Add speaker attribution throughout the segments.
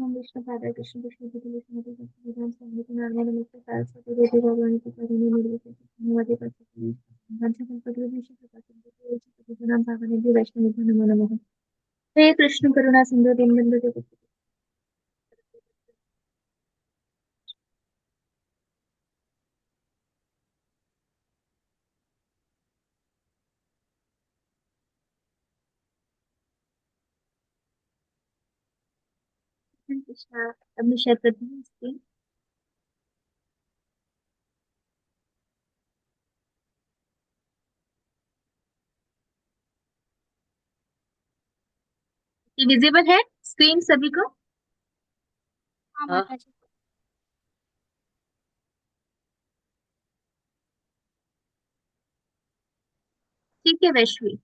Speaker 1: हम विष्णु पादा कृष्ण विष्णु जी विष्णु जी विधान संगीत नर्मदा मिश्र सरस्वती देवी भगवान की करुणे निर्विशेष धन्यवाद करते वंश संपत्ति विशेष प्रकार नाम भावने भी वैष्णव नमो नमः हे कृष्ण करुणा सिंधु दीनबंधु जगत कृष्ण अब मैं शेयर करती हूँ स्क्रीन विजिबल है स्क्रीन सभी को।
Speaker 2: हाँ
Speaker 3: हाँ।
Speaker 2: माता जी।
Speaker 1: ठीक है वैश्वी।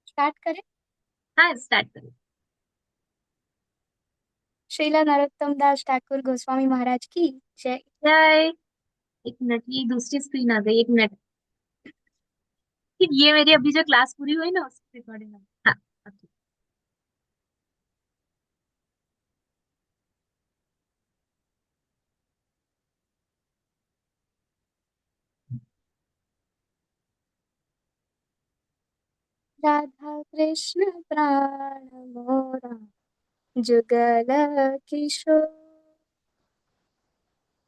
Speaker 2: स्टार्ट करें।
Speaker 1: हाँ स्टार्ट करो।
Speaker 2: श्रीला नरोत्तम दास ठाकुर गोस्वामी महाराज की जय।
Speaker 1: जय। एक मिनट ये दूसरी स्क्रीन आ गई एक मिनट। ये मेरी अभी जो क्लास पूरी हुई ना उसकी रिकॉर्डिंग। हाँ okay।
Speaker 2: राधा कृष्ण प्राण मोरा जुगल किशोर।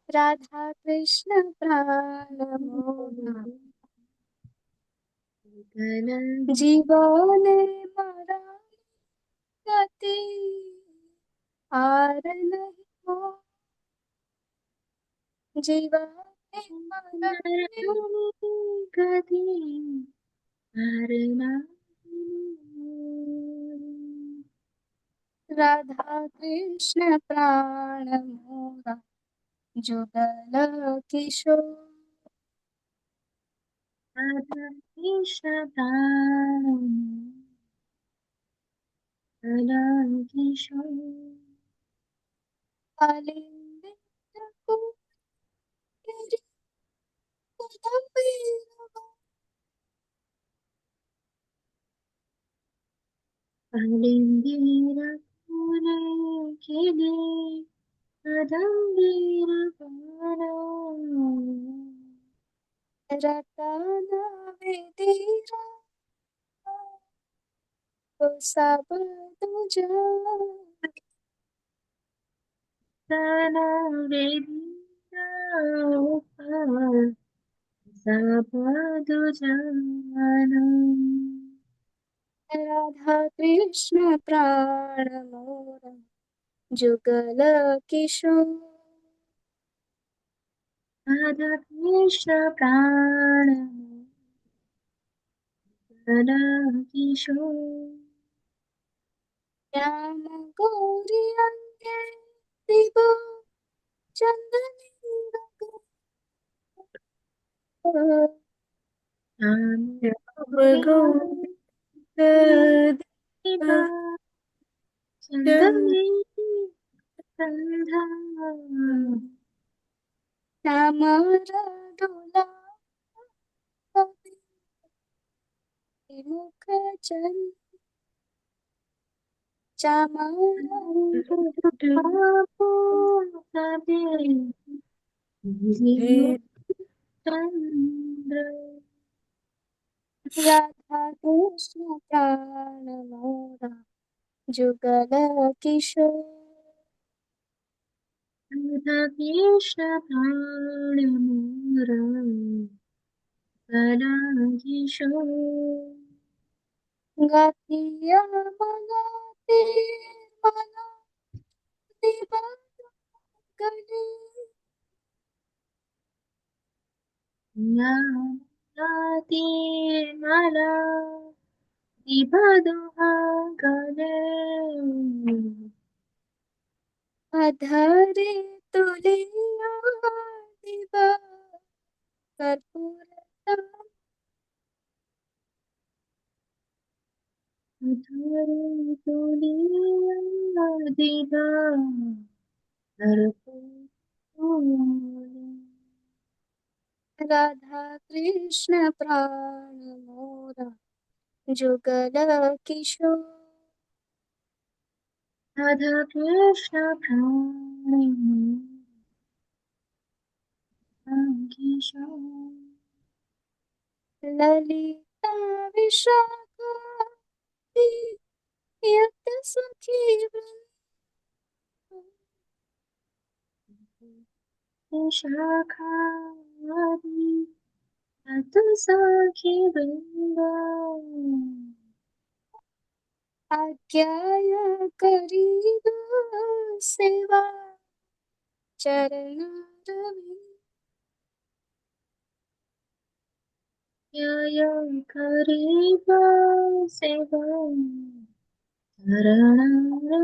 Speaker 2: राधा कृष्ण प्राण मोरा जीवन मरा गति आर नहीं हो। जीवन मरा
Speaker 1: गति हरना।
Speaker 2: राधा कृष्ण प्राण मोरा जुगल किशोर।
Speaker 1: राधा कृष्ण प्राण किशोर।
Speaker 2: कालिंदी तेरी कदम
Speaker 1: कालिंदीर फूले खिले कदम्बीर बना।
Speaker 2: रटना विधीरा तो सब तुझा।
Speaker 1: तना वेदिका ऊपर सबदु जाना।
Speaker 2: राधा कृष्ण प्राण मोरा जुगल किशोर।
Speaker 1: राधा कृष्ण प्राण किशोर।
Speaker 2: श्याम गौरी अंगे दिगो चंदनी रंग।
Speaker 1: श्याम
Speaker 3: गौर
Speaker 1: चंदनी संधा।
Speaker 2: श्याम डोला मुख चंद चामरा
Speaker 1: चंद्र।
Speaker 2: राधा कृष्ण प्राण मोरा जुगल किशोर।
Speaker 1: राधा कृष्ण प्राण मोरा कला किशोर।
Speaker 2: गाथिया मला तीर मला दिवा गले।
Speaker 1: ज्ञानाती मला दिबदुहा गले।
Speaker 2: अधरे तुलिया दिवा कर्पूर
Speaker 1: उधरे तुलिया दिबा कर्पूर।
Speaker 2: राधा कृष्ण प्राण मोरा जुगल किशोर।
Speaker 1: राधा कृष्ण प्राण किशोर
Speaker 2: ललिता विशाखान्वित सखी
Speaker 1: शाखादि तत् सखी वृंद
Speaker 2: आज्ञाय करीब सेवा चरण रवि
Speaker 1: य करीब सेवा चरणारविंदम्।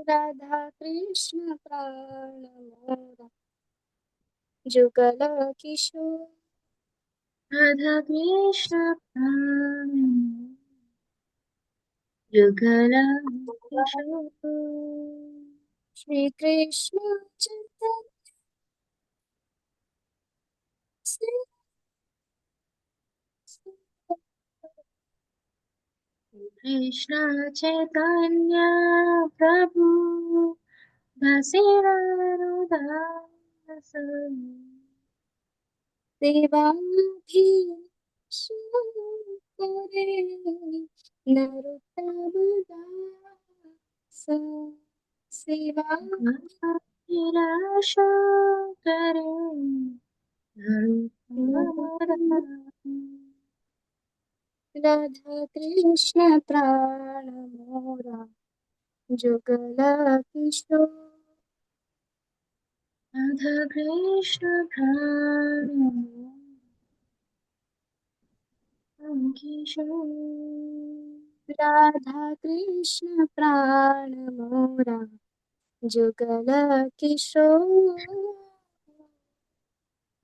Speaker 2: राधा कृष्ण प्राण मोरा जुगल किशोर
Speaker 1: राधा कृष्ण प्राण युगल किशोर
Speaker 2: श्री कृष्ण चैतन्य श्री
Speaker 1: कृष्ण चैतन्य प्रभु दास
Speaker 2: देवाधीश करे नरोत्तम दास सेवा
Speaker 1: निराश करे
Speaker 2: राधा कृष्ण प्राण मोरा जुगल किशोर
Speaker 1: राधा कृष्ण प्राण किशोर
Speaker 2: राधा कृष्ण प्राण मोरा जुगल किशोर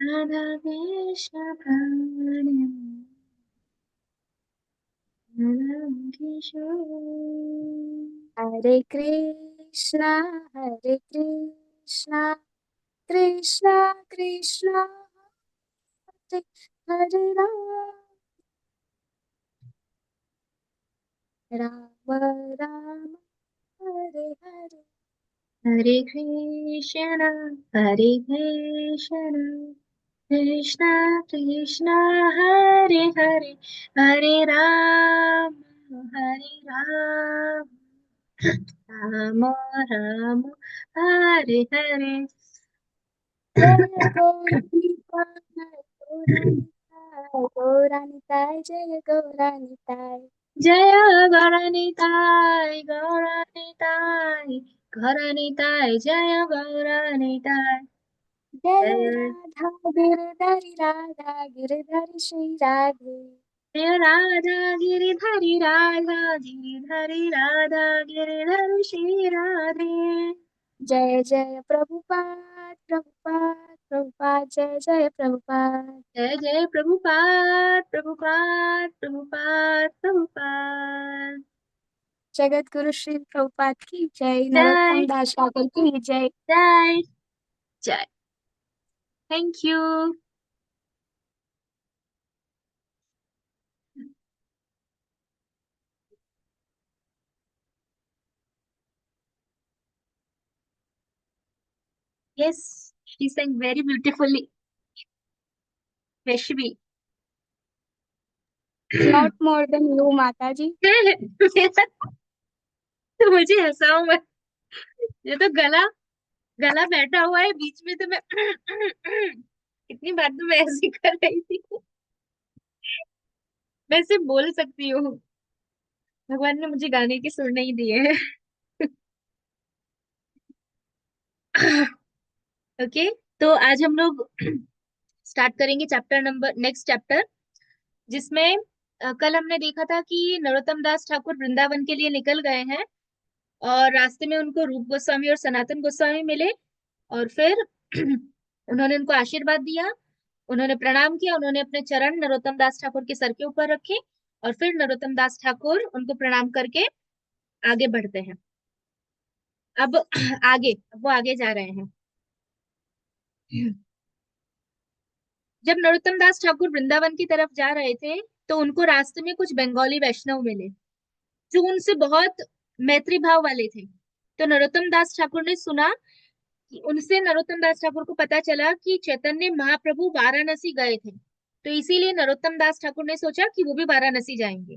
Speaker 1: राधा कृष्ण प्राण किशोर
Speaker 2: हरे कृष्णा कृष्णा कृष्णा हरे हरे राम राम हरे हरे
Speaker 1: हरे कृष्ण हरे कृष्ण कृष्ण कृष्ण हरे हरे हरे राम राम राम हरे हरे
Speaker 2: जय गौरानिताय जय गौरानिताय
Speaker 1: जय गौरनिताय गौरनिताय गौरनिताय जय गौरनिताय
Speaker 2: जय
Speaker 1: जय
Speaker 2: राधा गिरधरि श्री राधे
Speaker 1: जय राधा गिरिधर श्री राधे
Speaker 2: जय जय प्रभुपाद प्रभुपाद प्रभुपाद जय जय प्रभुपाद
Speaker 1: जय जय प्रभुपाद प्रभुपाद प्रभुपाद प्रभुपाद
Speaker 2: जगत गुरु श्री प्रभुपाद की जय नरोत्तम
Speaker 1: जय
Speaker 2: दास ठाकुर की जय
Speaker 1: जय जय thank you yes she sang very beautifully Rashmi
Speaker 2: not more than you माता जी
Speaker 1: तो मुझे हंसाओ मत ये तो गला गला बैठा हुआ है बीच में तो मैं इतनी बार तो मैं ऐसे ही कर रही थी मैं सिर्फ बोल सकती हूँ भगवान ने मुझे गाने के सुर नहीं दिए हैं ओके तो आज हम लोग स्टार्ट करेंगे चैप्टर नंबर नेक्स्ट चैप्टर जिसमें कल हमने देखा था कि नरोत्तम दास ठाकुर वृंदावन के लिए निकल गए हैं और रास्ते में उनको रूप गोस्वामी और सनातन गोस्वामी मिले और फिर उन्होंने उनको आशीर्वाद दिया उन्होंने प्रणाम किया उन्होंने अपने चरण नरोत्तम दास ठाकुर के सर के ऊपर रखे और फिर नरोत्तम दास ठाकुर उनको प्रणाम करके आगे बढ़ते हैं अब आगे अब वो आगे जा रहे हैं जब नरोत्तम दास ठाकुर वृंदावन की तरफ जा रहे थे तो उनको रास्ते में कुछ बंगाली वैष्णव मिले जो उनसे बहुत मैत्री भाव वाले थे। तो नरोत्तम दास ठाकुर ने सुना कि उनसे नरोत्तम दास ठाकुर को पता चला कि चैतन्य महाप्रभु वाराणसी गए थे। तो इसीलिए नरोत्तम दास ठाकुर ने सोचा कि वो भी वाराणसी जाएंगे।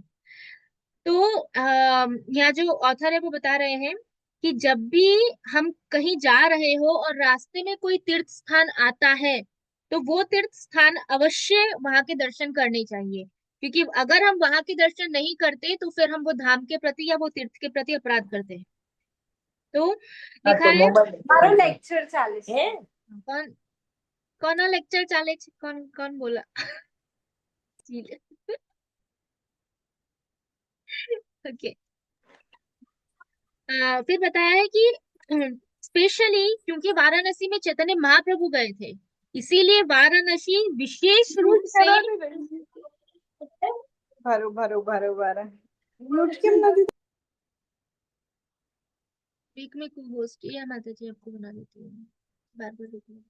Speaker 1: तो यहाँ जो ऑथर है वो बता रहे हैं कि जब भी हम कहीं जा रहे हो और रास्ते में कोई तीर्थ स्थान आता है, तो वो तीर्थ स्थान अवश्य वहां के दर्शन करने चाहिए, क्योंकि अगर हम वहां के दर्शन नहीं करते तो फिर हम वो धाम के प्रति या वो तीर्थ के प्रति अपराध करते हैं। तो
Speaker 3: हाँ
Speaker 1: लिखा
Speaker 3: तो
Speaker 1: है,
Speaker 3: मोबाइल
Speaker 2: મારો લેક્ચર ચાલે છે
Speaker 3: है
Speaker 1: कौन कौन लेक्चर चाले छे? कौन कौन बोला? ओके। फिर बताया है कि स्पेशली क्योंकि वाराणसी में चैतन्य महाप्रभु गए थे, इसीलिए वाराणसी विशेष रूप से
Speaker 3: बरोबर बरोबर म्यूट केम નથી
Speaker 1: वीक में को होस्ट या माता जी आपको बना देती हूँ, बार बार देखना।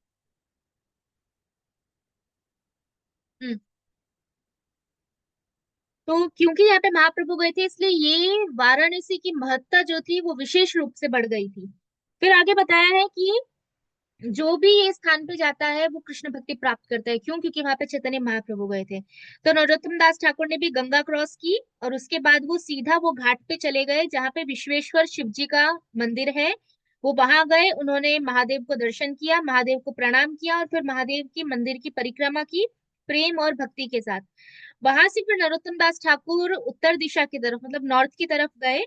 Speaker 1: हम्म। तो क्योंकि यहाँ पे महाप्रभु गए थे, इसलिए ये वाराणसी की महत्ता जो थी वो विशेष रूप से बढ़ गई थी। फिर आगे बताया है कि जो भी ये स्थान पे जाता है वो कृष्ण भक्ति प्राप्त करता है। क्यों? क्योंकि वहां पे चैतन्य महाप्रभु गए थे। तो नरोत्तम दास ठाकुर ने भी गंगा क्रॉस की और उसके बाद वो सीधा वो घाट पे चले गए जहाँ पे विश्वेश्वर शिव जी का मंदिर है। वो वहां गए, उन्होंने महादेव को दर्शन किया, महादेव को प्रणाम किया और फिर महादेव की मंदिर की परिक्रमा की प्रेम और भक्ति के साथ। वहां से फिर नरोत्तम दास ठाकुर उत्तर दिशा की तरफ मतलब नॉर्थ की तरफ गए,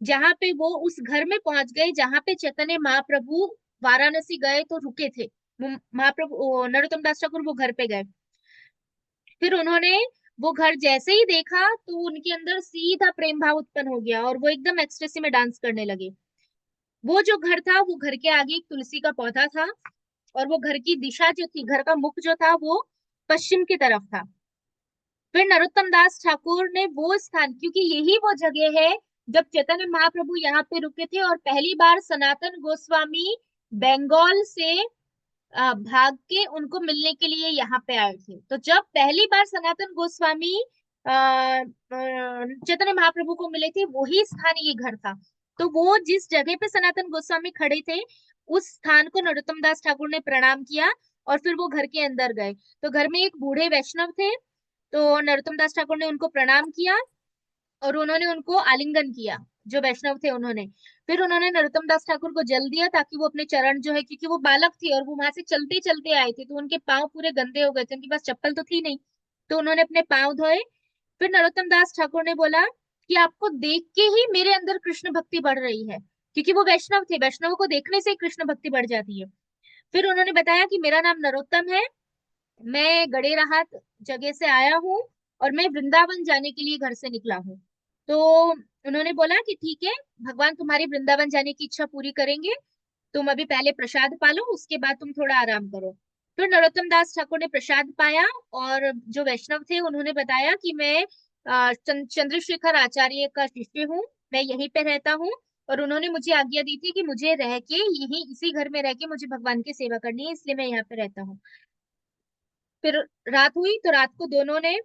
Speaker 1: जहां पे वो उस घर में पहुंच गए जहां पे चैतन्य महाप्रभु वाराणसी गए तो रुके थे। महाप्रभु नरोत्तम दास ठाकुर वो घर पे गए। फिर उन्होंने वो घर जैसे ही देखा तो उनके अंदर सीधा प्रेम भाव उत्पन्न हो गया और वो एकदम एक्सटेसी में डांस करने लगे। वो जो घर था वो घर के आगे एक तुलसी का पौधा था और वो घर की दिशा जो थी, घर का मुख जो था वो पश्चिम की तरफ था। फिर नरोत्तम दास ठाकुर ने वो स्थान, क्योंकि यही वो जगह है जब चैतन्य महाप्रभु यहाँ पे रुके थे और पहली बार सनातन गोस्वामी बंगाल से भाग के उनको मिलने के लिए यहाँ पे आए थे। तो जब पहली बार सनातन गोस्वामी चैतन्य महाप्रभु को मिले थे, वही स्थान ये घर था। तो वो जिस जगह पे सनातन गोस्वामी खड़े थे उस स्थान को नरोत्तम दास ठाकुर ने प्रणाम किया और फिर वो घर के अंदर गए। तो घर में एक बूढ़े वैष्णव थे, तो नरोत्तम दास ठाकुर ने उनको प्रणाम किया और उन्होंने उनको आलिंगन किया, जो वैष्णव थे उन्होंने। फिर उन्होंने नरोत्तम दास ठाकुर को जल दिया ताकि वो अपने चरण जो है, क्योंकि वो बालक थे और वो वहां से चलते चलते आए थे तो उनके पांव पूरे गंदे हो गए थे, उनके पास चप्पल तो थी नहीं। तो उन्होंने अपने पांव धोए। फिर नरोत्तम दास ठाकुर ने बोला कि आपको देख के ही मेरे अंदर कृष्ण भक्ति बढ़ रही है, क्योंकि वो वैष्णव थे, वैष्णव को देखने से ही कृष्ण भक्ति बढ़ जाती है। फिर उन्होंने बताया कि मेरा नाम नरोत्तम है, मैं गड़ेरहाट जगह से आया हूँ और मैं वृंदावन जाने के लिए घर से निकला हूँ। तो उन्होंने बोला कि ठीक है, भगवान तुम्हारी वृंदावन जाने की इच्छा पूरी करेंगे, तुम अभी पहले प्रसाद पा लो, उसके बाद तुम थोड़ा आराम करो। फिर नरोत्तम दास ठाकुर ने प्रसाद पाया और जो वैष्णव थे उन्होंने बताया कि मैं चंद्रशेखर आचार्य का शिष्य हूँ, मैं यहीं पे रहता हूँ और उन्होंने मुझे आज्ञा दी थी कि मुझे रह के यहीं इसी घर में रह के मुझे भगवान की सेवा करनी है, इसलिए मैं यहाँ पे रहता हूँ। फिर रात हुई तो रात को दोनों ने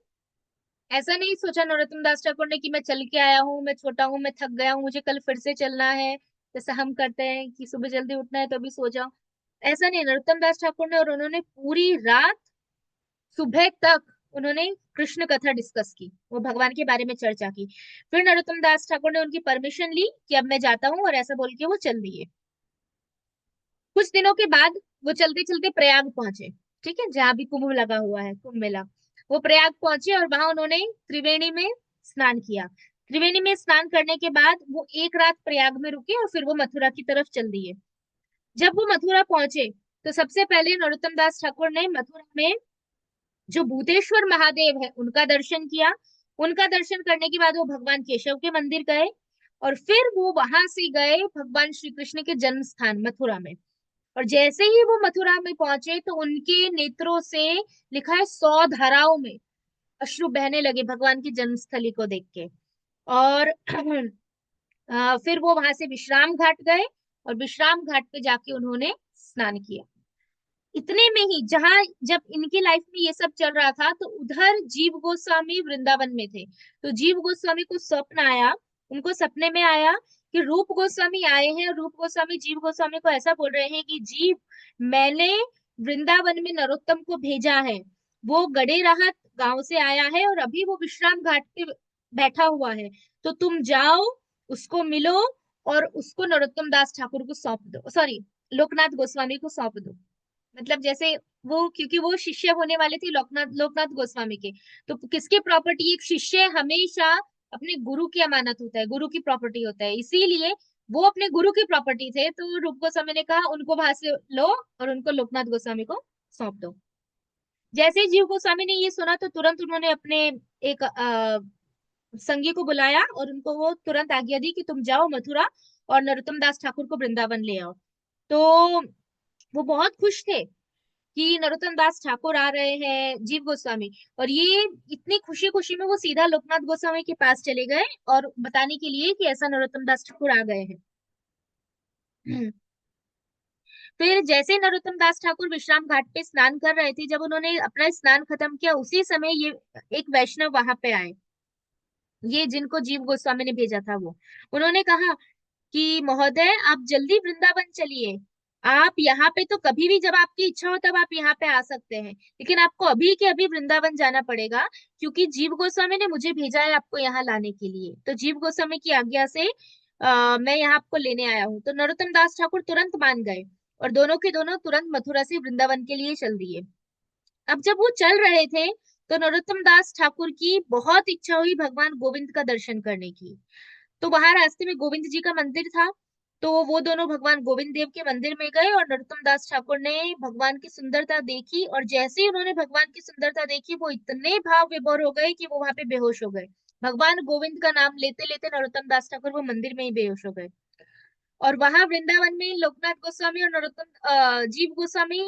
Speaker 1: ऐसा नहीं सोचा नरोत्तम दास ठाकुर ने कि मैं चल के आया हूँ, मैं छोटा हूँ, मैं थक गया हूँ, मुझे कल फिर से चलना है, जैसा हम करते हैं कि सुबह जल्दी उठना है तो अभी सो जाओ। ऐसा नहीं, नरोत्तम दास ठाकुर ने और उन्होंने पूरी रात सुबह तक उन्होंने कृष्ण कथा डिस्कस की, वो भगवान के बारे में चर्चा की। फिर नरोत्तम दास ठाकुर ने उनकी परमिशन ली कि अब मैं जाता हूँ और ऐसा बोल के वो चल दिए। कुछ दिनों के बाद वो चलते चलते प्रयाग पहुंचे, ठीक है, जहां भी कुंभ लगा हुआ है, कुंभ मेला। वो प्रयाग पहुंचे और वहां उन्होंने त्रिवेणी में स्नान किया। त्रिवेणी में स्नान करने के बाद वो एक रात प्रयाग में रुके और फिर वो मथुरा की तरफ चल दिए। जब वो मथुरा पहुंचे तो सबसे पहले नरोत्तम दास ठाकुर ने मथुरा में जो भूतेश्वर महादेव है उनका दर्शन किया। उनका दर्शन करने के बाद वो भगवान केशव के मंदिर गए और फिर वो वहां से गए भगवान श्री कृष्ण के जन्म स्थान मथुरा में। और जैसे ही वो मथुरा में पहुंचे तो उनके नेत्रों से, लिखा है 100 धाराओं में अश्रु बहने लगे भगवान की जन्मस्थली को देख के। और फिर वो वहां से विश्राम घाट गए और विश्राम घाट पे जाके उन्होंने स्नान किया। इतने में ही जहां जब इनकी लाइफ में ये सब चल रहा था तो उधर जीव गोस्वामी वृंदावन में थे। तो जीव गोस्वामी को स्वप्न आया
Speaker 4: उनको सपने में आया कि रूप गोस्वामी आए हैं और रूप गोस्वामी जीव गोस्वामी को ऐसा बोल रहे हैं कि जीव, मैंने वृंदावन में नरोत्तम को भेजा है, वो गडेराहत गांव से आया है और अभी वो विश्राम घाट पे बैठा हुआ है, तो तुम जाओ, उसको मिलो और उसको नरोत्तम दास ठाकुर को सौंप दो, सॉरी, लोकनाथ गोस्वामी को सौंप दो। मतलब जैसे वो, क्योंकि वो शिष्य होने वाले थे लोकनाथ लोकनाथ गोस्वामी के, तो किसके प्रॉपर्टी, एक शिष्य हमेशा अपने गुरु की अमानत होता है, गुरु की प्रॉपर्टी होता है, इसीलिए वो अपने गुरु की प्रॉपर्टी थे, तो रूप गोस्वामी ने कहा उनको वहां से लो और उनको लोकनाथ गोस्वामी को सौंप दो। जैसे ही जीव गोस्वामी ने ये सुना तो तुरंत उन्होंने अपने एक संगी को बुलाया और उनको वो तुरंत आज्ञा दी कि तुम जाओ मथुरा और नरोत्तम दास ठाकुर को वृंदावन ले आओ। तो वो बहुत खुश थे कि नरोत्तम दास ठाकुर आ रहे हैं, जीव गोस्वामी, और ये इतनी खुशी खुशी में वो सीधा लोकनाथ गोस्वामी के पास चले गए और बताने के लिए कि ऐसा नरोत्तम दास ठाकुर आ गए हैं। फिर जैसे नरोत्तम दास ठाकुर विश्राम घाट पे स्नान कर रहे थे, जब उन्होंने अपना स्नान खत्म किया उसी समय ये एक वैष्णव वहां पे आए, ये जिनको जीव गोस्वामी ने भेजा था वो। उन्होंने कहा कि महोदय आप जल्दी वृंदावन चलिए, आप यहाँ पे तो कभी भी जब आपकी इच्छा हो तब आप यहाँ पे आ सकते हैं, लेकिन आपको अभी के अभी वृंदावन जाना पड़ेगा, क्योंकि जीव गोस्वामी ने मुझे भेजा है आपको यहाँ लाने के लिए, तो जीव गोस्वामी की आज्ञा से मैं यहाँ आपको लेने आया हूँ। तो नरोत्तम दास ठाकुर तुरंत मान गए और दोनों के दोनों तुरंत मथुरा से वृंदावन के लिए चल दिए। अब जब वो चल रहे थे तो नरोत्तम दास ठाकुर की बहुत इच्छा हुई भगवान गोविंद का दर्शन करने की। तो वहां रास्ते में गोविंद जी का मंदिर था, तो वो दोनों भगवान गोविंद देव के मंदिर में गए और नरोत्तम दास ठाकुर ने भगवान की सुंदरता देखी, और जैसे ही उन्होंने भगवान की सुंदरता देखी वो इतने भाव विभोर हो गए कि वो वहां पे बेहोश हो गए। भगवान गोविंद का नाम लेते लेते नरोत्तम दास ठाकुर वो मंदिर में ही बेहोश हो गए। और वहां वृंदावन में लोकनाथ गोस्वामी और जीव गोस्वामी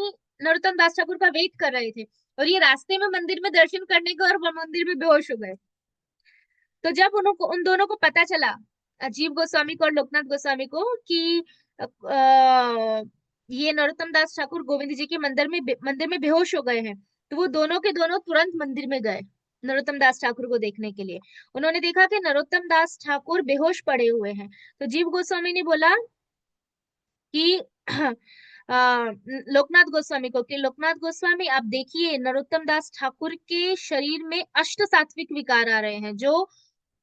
Speaker 4: नरोत्तम दास ठाकुर का वेट कर रहे थे, और ये रास्ते में मंदिर में दर्शन करने गए और वो मंदिर में बेहोश हो गए। तो जब उन दोनों को पता चला, अजीब गोस्वामी को और लोकनाथ गोस्वामी को, कि ये नरोत्तम दास ठाकुर गोविंद जी के मंदिर में बेहोश हो गए हैं, तो वो दोनों के दोनों तुरंत मंदिर में गए नरोत्तम दास ठाकुर को देखने के लिए। उन्होंने देखा कि नरोत्तम दास ठाकुर बेहोश पड़े हुए हैं, तो जीव गोस्वामी ने बोला कि लोकनाथ गोस्वामी को, कि लोकनाथ गोस्वामी आप देखिए नरोत्तम दास ठाकुर के शरीर में अष्ट सात्विक विकार आ रहे हैं, जो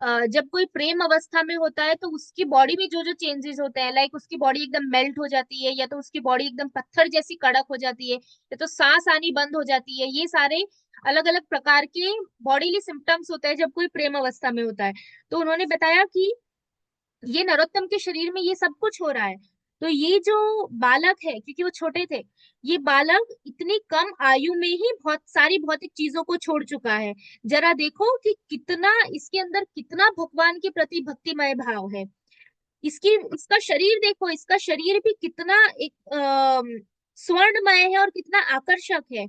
Speaker 4: जब कोई प्रेम अवस्था में होता है तो उसकी बॉडी में जो जो चेंजेस होते हैं, लाइक उसकी बॉडी एकदम मेल्ट हो जाती है, या तो उसकी बॉडी एकदम पत्थर जैसी कड़क हो जाती है, या तो सांस आनी बंद हो जाती है, ये सारे अलग अलग प्रकार के बॉडीली सिम्टम्स होते हैं जब कोई प्रेम अवस्था में होता है। तो उन्होंने बताया कि ये नरोत्तम के शरीर में ये सब कुछ हो रहा है। तो ये जो बालक है, क्योंकि वो छोटे थे, ये बालक इतनी कम आयु में ही बहुत सारी भौतिक चीजों को छोड़ चुका है। जरा देखो कि कितना इसके अंदर, कितना भगवान के प्रति भक्तिमय भाव है। इसका शरीर देखो, इसका शरीर भी कितना एक स्वर्णमय है और कितना आकर्षक है।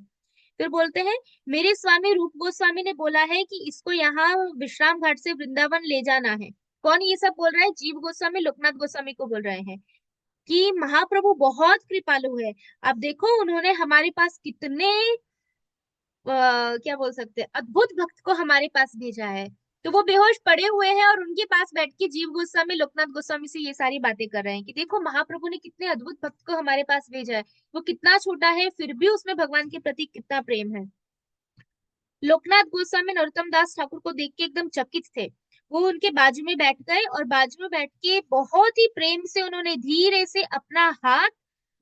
Speaker 4: फिर बोलते हैं मेरे स्वामी रूप गोस्वामी ने बोला है कि इसको यहाँ विश्राम घाट से वृंदावन ले जाना है। कौन ये सब बोल रहा है? जीव गोस्वामी लोकनाथ गोस्वामी को बोल रहे हैं कि महाप्रभु बहुत कृपालु है। आप देखो उन्होंने हमारे पास कितने क्या बोल सकते हैं, अद्भुत भक्त को हमारे पास भेजा है। तो वो बेहोश पड़े हुए हैं और उनके पास बैठ के जीव गोस्वामी लोकनाथ गोस्वामी से ये सारी बातें कर रहे हैं कि देखो महाप्रभु ने कितने अद्भुत भक्त को हमारे पास भेजा है, वो कितना छोटा है फिर भी उसमें भगवान के प्रति कितना प्रेम है। लोकनाथ गोस्वामी नरोत्तम दास ठाकुर को देख के एकदम चकित थे। वो उनके बाजू में बैठ गए और बाजू में बैठ के बहुत ही प्रेम से उन्होंने धीरे से अपना हाथ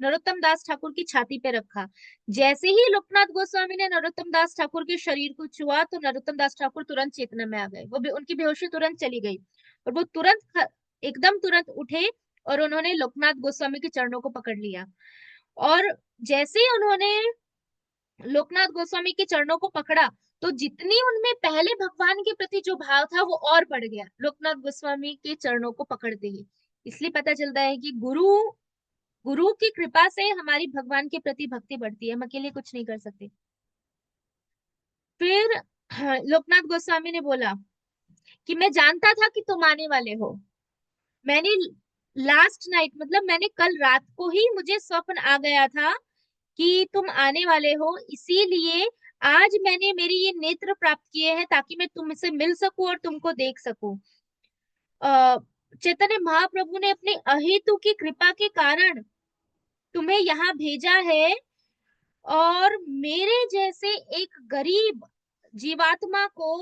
Speaker 4: नरोत्तम दास ठाकुर की छाती पे रखा। जैसे ही लोकनाथ गोस्वामी ने नरोत्तम दास ठाकुर के शरीर को छुआ तो नरोत्तम दास ठाकुर तुरंत चेतना में आ गए, उनकी बेहोशी तुरंत चली गई और वो एकदम तुरंत उठे और उन्होंने लोकनाथ गोस्वामी के चरणों को पकड़ लिया। और जैसे ही उन्होंने लोकनाथ गोस्वामी के चरणों को पकड़ा तो जितनी उनमें पहले भगवान के प्रति जो भाव था वो और बढ़ गया लोकनाथ गोस्वामी के चरणों को पकड़ते ही। इसलिए पता चलता है कि गुरु गुरु की कृपा से हमारी भगवान के प्रति भक्ति बढ़ती है, हम अकेले कुछ नहीं कर सकते। फिर लोकनाथ गोस्वामी ने बोला कि मैं जानता था कि तुम आने वाले हो। मैंने लास्ट नाइट, मतलब मैंने कल रात को ही मुझे स्वप्न आ गया था कि तुम आने वाले हो, इसीलिए आज मैंने मेरे ये नेत्र प्राप्त किए हैं ताकि मैं तुमसे मिल सकूं और तुमको देख सकूं। चैतन्य महाप्रभु ने अपनी अहेतु की कृपा के कारण तुम्हें यहाँ भेजा है और मेरे जैसे एक गरीब जीवात्मा को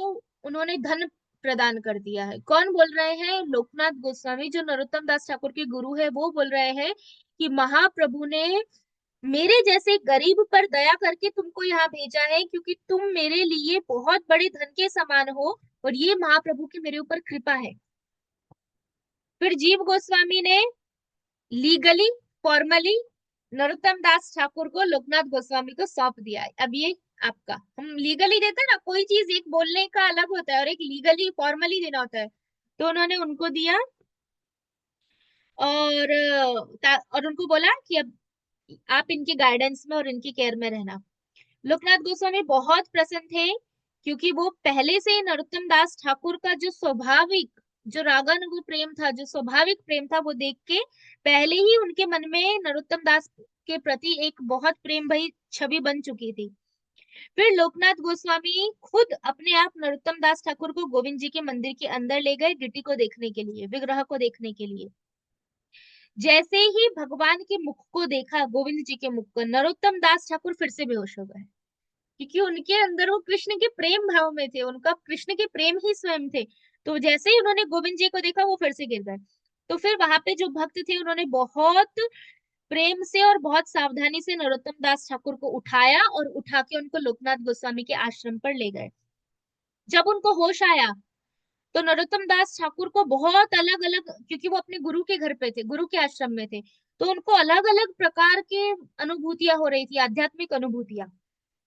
Speaker 4: उन्होंने धन प्रदान कर दिया है। कौन बोल रहे हैं? लोकनाथ गोस्वामी, जो नरोत्तम दास ठाकुर के गुरु है, वो बोल रहे हैं कि महाप्रभु ने मेरे जैसे गरीब पर दया करके तुमको यहाँ भेजा है, क्योंकि तुम मेरे लिए बहुत बड़े धन के समान हो और ये महाप्रभु की मेरे ऊपर कृपा है। फिर जीव गोस्वामी ने लीगली, फॉर्मली नरोत्तम दास ठाकुर को लोकनाथ गोस्वामी को सौंप दिया है। अब ये आपका, हम लीगली देते हैं ना, कोई चीज एक बोलने का अलग होता है और एक लीगली फॉर्मली देना होता है, तो उन्होंने उनको दिया और और उनको बोला कि अब आप इनके गाइडेंस में और इनकी केयर में रहना। लोकनाथ गोस्वामी बहुत प्रसन्न थे, क्योंकि वो पहले से ही नरोत्तम दास ठाकुर का जो स्वाभाविक, जो रागानुग प्रेम था, जो स्वाभाविक प्रेम था, वो देख के पहले ही उनके मन में नरोत्तम दास के प्रति एक बहुत प्रेम भरी छवि बन चुकी थी। फिर लोकनाथ गोस्वामी खुद अपने आप नरोत्तम दास ठाकुर को गोविंद जी के मंदिर के अंदर ले गए, गिट्टी को देखने के लिए, विग्रह को देखने के लिए। जैसे ही भगवान के मुख को देखा, गोविंद जी के मुख को, नरोत्तम दास ठाकुर फिर से बेहोश हो गए, क्योंकि उनके अंदर वो कृष्ण के प्रेम भाव में थे, उनका कृष्ण के प्रेम ही स्वयं थे। तो जैसे ही उन्होंने गोविंद जी को देखा, वो फिर से गिर गए। तो फिर वहां पे जो भक्त थे, उन्होंने बहुत प्रेम से और बहुत सावधानी से नरोत्तम दास ठाकुर को उठाया और उठा के उनको लोकनाथ गोस्वामी के आश्रम पर ले गए। जब उनको होश आया तो नरोत्तम दास ठाकुर को बहुत अलग अलग, क्योंकि वो अपने गुरु के घर पे थे, गुरु के आश्रम में थे, तो उनको अलग अलग प्रकार के अनुभूतियां हो रही थी, आध्यात्मिक अनुभूतियां।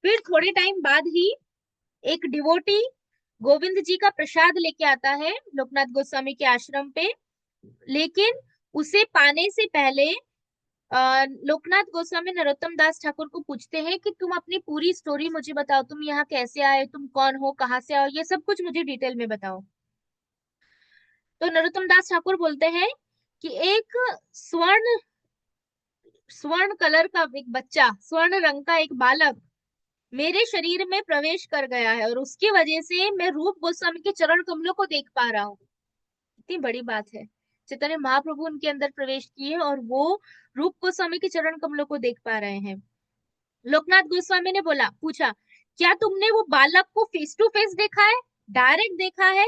Speaker 4: फिर थोड़े टाइम बाद ही एक डिवोटी गोविंद जी का प्रसाद लेके आता है लोकनाथ गोस्वामी के आश्रम पे, लेकिन उसे पाने से पहले लोकनाथ गोस्वामी नरोत्तम दास ठाकुर को पूछते हैं कि तुम अपनी पूरी स्टोरी मुझे बताओ, तुम यहाँ कैसे आए, तुम कौन हो, कहाँ से आओ, ये सब कुछ मुझे डिटेल में बताओ। तो नरोत्तम दास ठाकुर बोलते हैं कि एक स्वर्ण स्वर्ण कलर का एक बच्चा, स्वर्ण रंग का एक बालक मेरे शरीर में प्रवेश कर गया है और उसकी वजह से मैं रूप गोस्वामी के चरण कमलों को देख पा रहा हूँ। इतनी बड़ी बात है, चैतन्य महाप्रभु उनके अंदर प्रवेश किए और वो रूप गोस्वामी के चरण कमलों को देख पा रहे हैं। लोकनाथ गोस्वामी ने पूछा, क्या तुमने वो बालक को फेस टू फेस देखा है, डायरेक्ट देखा है?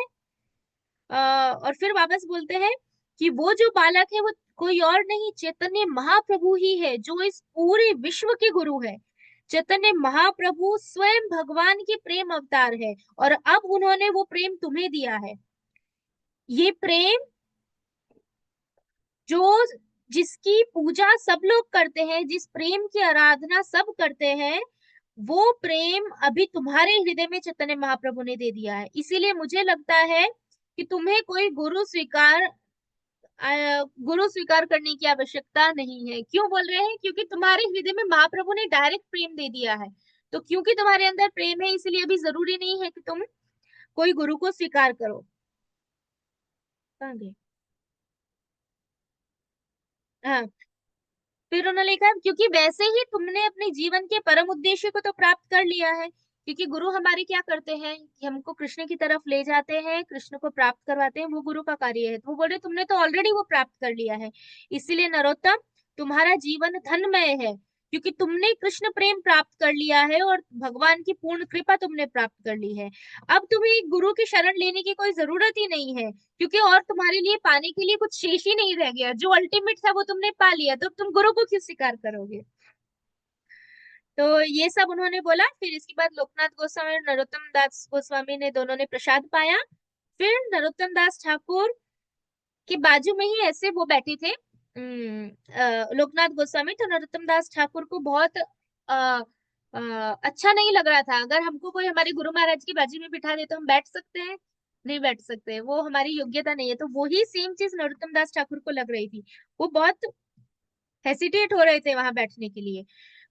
Speaker 4: और फिर वापस बोलते हैं कि वो जो बालक है वो कोई और नहीं, चैतन्य महाप्रभु ही है, जो इस पूरे विश्व के गुरु है। चैतन्य महाप्रभु स्वयं भगवान के प्रेम अवतार है और अब उन्होंने वो प्रेम तुम्हें दिया है। ये प्रेम जो, जिसकी पूजा सब लोग करते हैं, जिस प्रेम की आराधना सब करते हैं, वो प्रेम अभी तुम्हारे हृदय में चैतन्य महाप्रभु ने दे दिया है। इसीलिए मुझे लगता है कि तुम्हें कोई गुरु स्वीकार करने की आवश्यकता नहीं है। क्यों बोल रहे हैं? क्योंकि तुम्हारे हृदय में महाप्रभु ने डायरेक्ट प्रेम दे दिया है। तो क्योंकि तुम्हारे अंदर प्रेम है, इसलिए अभी जरूरी नहीं है कि तुम कोई गुरु को स्वीकार करो। कहाँ गए? हाँ, फिर उन्होंने लिखा है, क्योंकि वैसे ही तुमने अपने जीवन के परम उद्देश्य को तो प्राप्त कर लिया है। क्योंकि गुरु हमारे क्या करते हैं कि हमको कृष्ण की तरफ ले जाते हैं, कृष्ण को प्राप्त करवाते हैं, वो गुरु का कार्य है। तो वो बोले तुमने तो ऑलरेडी वो प्राप्त कर लिया है, इसीलिए नरोत्तम तुम्हारा जीवन धन्यमय है, क्योंकि तुमने कृष्ण प्रेम प्राप्त कर लिया है और भगवान की पूर्ण कृपा तुमने प्राप्त कर ली है। अब तुम्हें एक गुरु की शरण लेने की कोई जरूरत ही नहीं है, क्योंकि और तुम्हारे लिए पाने के लिए कुछ शेष ही नहीं रह गया। जो अल्टीमेट था वो तुमने पा लिया, तो तुम गुरु को क्यों स्वीकार करोगे? तो ये सब उन्होंने बोला। फिर इसके बाद लोकनाथ गोस्वामी और नरोत्तम दास गोस्वामी ने, दोनों ने प्रसाद पाया। फिर नरोत्तम दास ठाकुर के बाजू में ही ऐसे वो बैठे थे लोकनाथ गोस्वामी। तो नरोत्तम दास ठाकुर को बहुत अच्छा नहीं लग रहा था। अगर हमको कोई हमारे गुरु महाराज की बाजू में बिठा दे तो हम बैठ सकते हैं? नहीं बैठ सकते, वो हमारी योग्यता नहीं है। तो वही सेम चीज नरोत्तम दास ठाकुर को लग रही थी, वो बहुत हेसिटेट हो रहे थे वहां बैठने के लिए।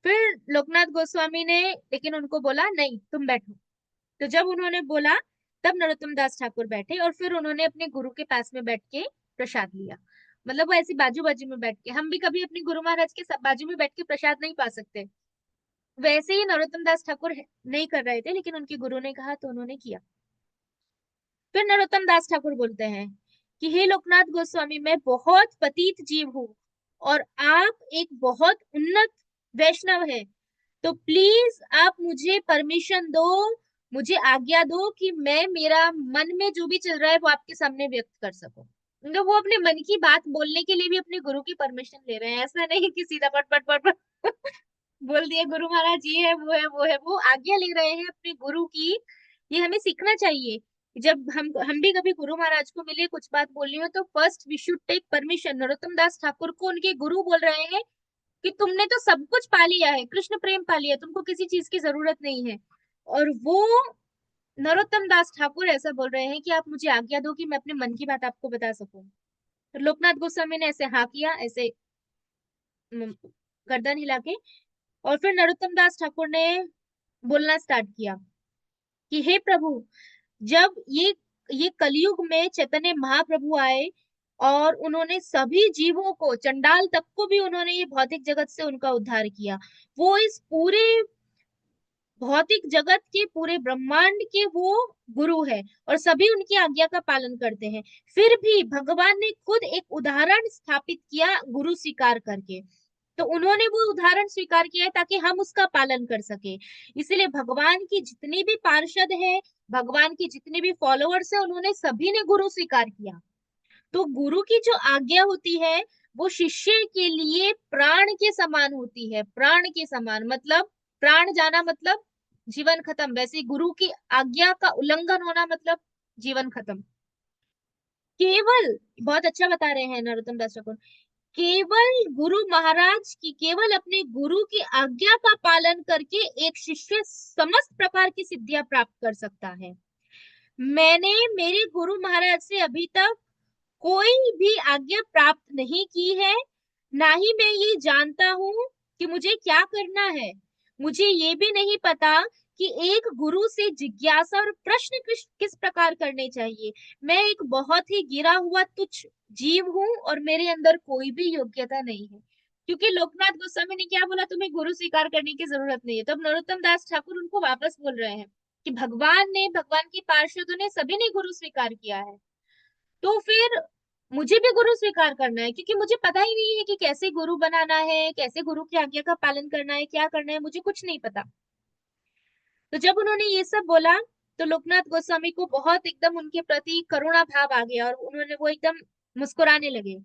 Speaker 4: फिर लोकनाथ गोस्वामी ने लेकिन उनको बोला, नहीं तुम बैठो। तो जब उन्होंने बोला, तब नरोत्तम दास ठाकुर बैठे और फिर उन्होंने अपने गुरु के पास में बैठ के प्रसाद लिया। मतलब वो ऐसी बाजू बाजू में बैठ के, हम भी कभी अपने गुरु महाराज के बाजू में बैठ के प्रसाद नहीं पा सकते, वैसे ही नरोत्तम दास ठाकुर नहीं कर रहे थे, लेकिन उनके गुरु ने कहा तो उन्होंने किया। फिर नरोत्तम दास ठाकुर बोलते हैं कि हे लोकनाथ गोस्वामी, मैं बहुत पतित जीव हूँ और आप एक बहुत उन्नत वैष्णव है, तो प्लीज आप मुझे परमिशन दो, मुझे आज्ञा दो कि मैं मेरा मन में जो भी चल रहा है वो आपके सामने व्यक्त कर सकूं। मतलब वो अपने मन की बात बोलने के लिए भी अपने गुरु की परमिशन ले रहे हैं, ऐसा नहीं कि सीधा पट पट पट पट बोल दिया गुरु महाराज ये है वो है वो है, वो आज्ञा ले रहे हैं अपने गुरु की। ये हमें सीखना चाहिए। जब हम भी कभी गुरु महाराज को मिले, कुछ बात बोलनी हो, तो first we should take permission. Narottam Das Thakur को उनके गुरु बोल रहे हैं कि तुमने तो सब कुछ पा लिया है, कृष्ण प्रेम पा लिया, तुमको किसी चीज की जरूरत नहीं है। और वो नरोत्तम दास ठाकुर ऐसा बोल रहे हैं कि आप मुझे आज्ञा दो कि मैं अपने मन की बात आपको बता सकूं। तो लोकनाथ गोस्वामी ने ऐसे हाँ किया, ऐसे गर्दन हिला के, और फिर नरोत्तम दास ठाकुर ने बोलना स्टार्ट किया कि हे प्रभु, जब ये कलयुग में चैतन्य महाप्रभु आए और उन्होंने सभी जीवों को, चंडाल तक को भी उन्होंने ये भौतिक जगत से उनका उद्धार किया। वो इस पूरे भौतिक जगत के, पूरे ब्रह्मांड के वो गुरु है और सभी उनकी आज्ञा का पालन करते हैं। फिर भी भगवान ने खुद एक उदाहरण स्थापित किया गुरु स्वीकार करके। तो उन्होंने वो उदाहरण स्वीकार किया है ताकि हम उसका पालन कर सके। इसलिए भगवान की जितनी भी पार्षद है, भगवान की जितने भी फॉलोअर्स है, उन्होंने सभी ने गुरु स्वीकार किया। तो गुरु की जो आज्ञा होती है वो शिष्य के लिए प्राण के समान होती है। प्राण के समान मतलब प्राण जाना मतलब जीवन खत्म, वैसे गुरु की आज्ञा का उल्लंघन होना मतलब जीवन खत्म। केवल, बहुत अच्छा बता रहे हैं नरोत्तम दास ठाकुर, केवल गुरु महाराज की, केवल अपने गुरु की आज्ञा का पालन करके एक शिष्य समस्त प्रकार की सिद्धियां प्राप्त कर सकता है। मैंने मेरे गुरु महाराज से अभी तक कोई भी आज्ञा प्राप्त नहीं की है, ना ही मैं ये जानता हूँ कि मुझे क्या करना है। मुझे ये भी नहीं पता कि एक गुरु से जिज्ञासा और प्रश्न किस प्रकार करने चाहिए। मैं एक बहुत ही गिरा हुआ तुच्छ जीव हूँ और मेरे अंदर कोई भी योग्यता नहीं है। क्योंकि लोकनाथ गोस्वामी ने क्या बोला, तुम्हें गुरु स्वीकार करने की जरूरत नहीं है। तब नरोत्तम दास ठाकुर उनको वापस बोल रहे हैं कि भगवान की पार्षदों ने, सभी ने गुरु स्वीकार किया है, तो फिर मुझे भी गुरु स्वीकार करना है, क्योंकि मुझे पता ही नहीं है कि कैसे गुरु बनाना है, कैसे गुरु की आज्ञा का पालन करना है, क्या करना है, मुझे कुछ नहीं पता। तो जब उन्होंने ये सब बोला तो लोकनाथ गोस्वामी को बहुत एकदम उनके प्रति करुणा भाव आ गया और उन्होंने वो एकदम मुस्कुराने लगे।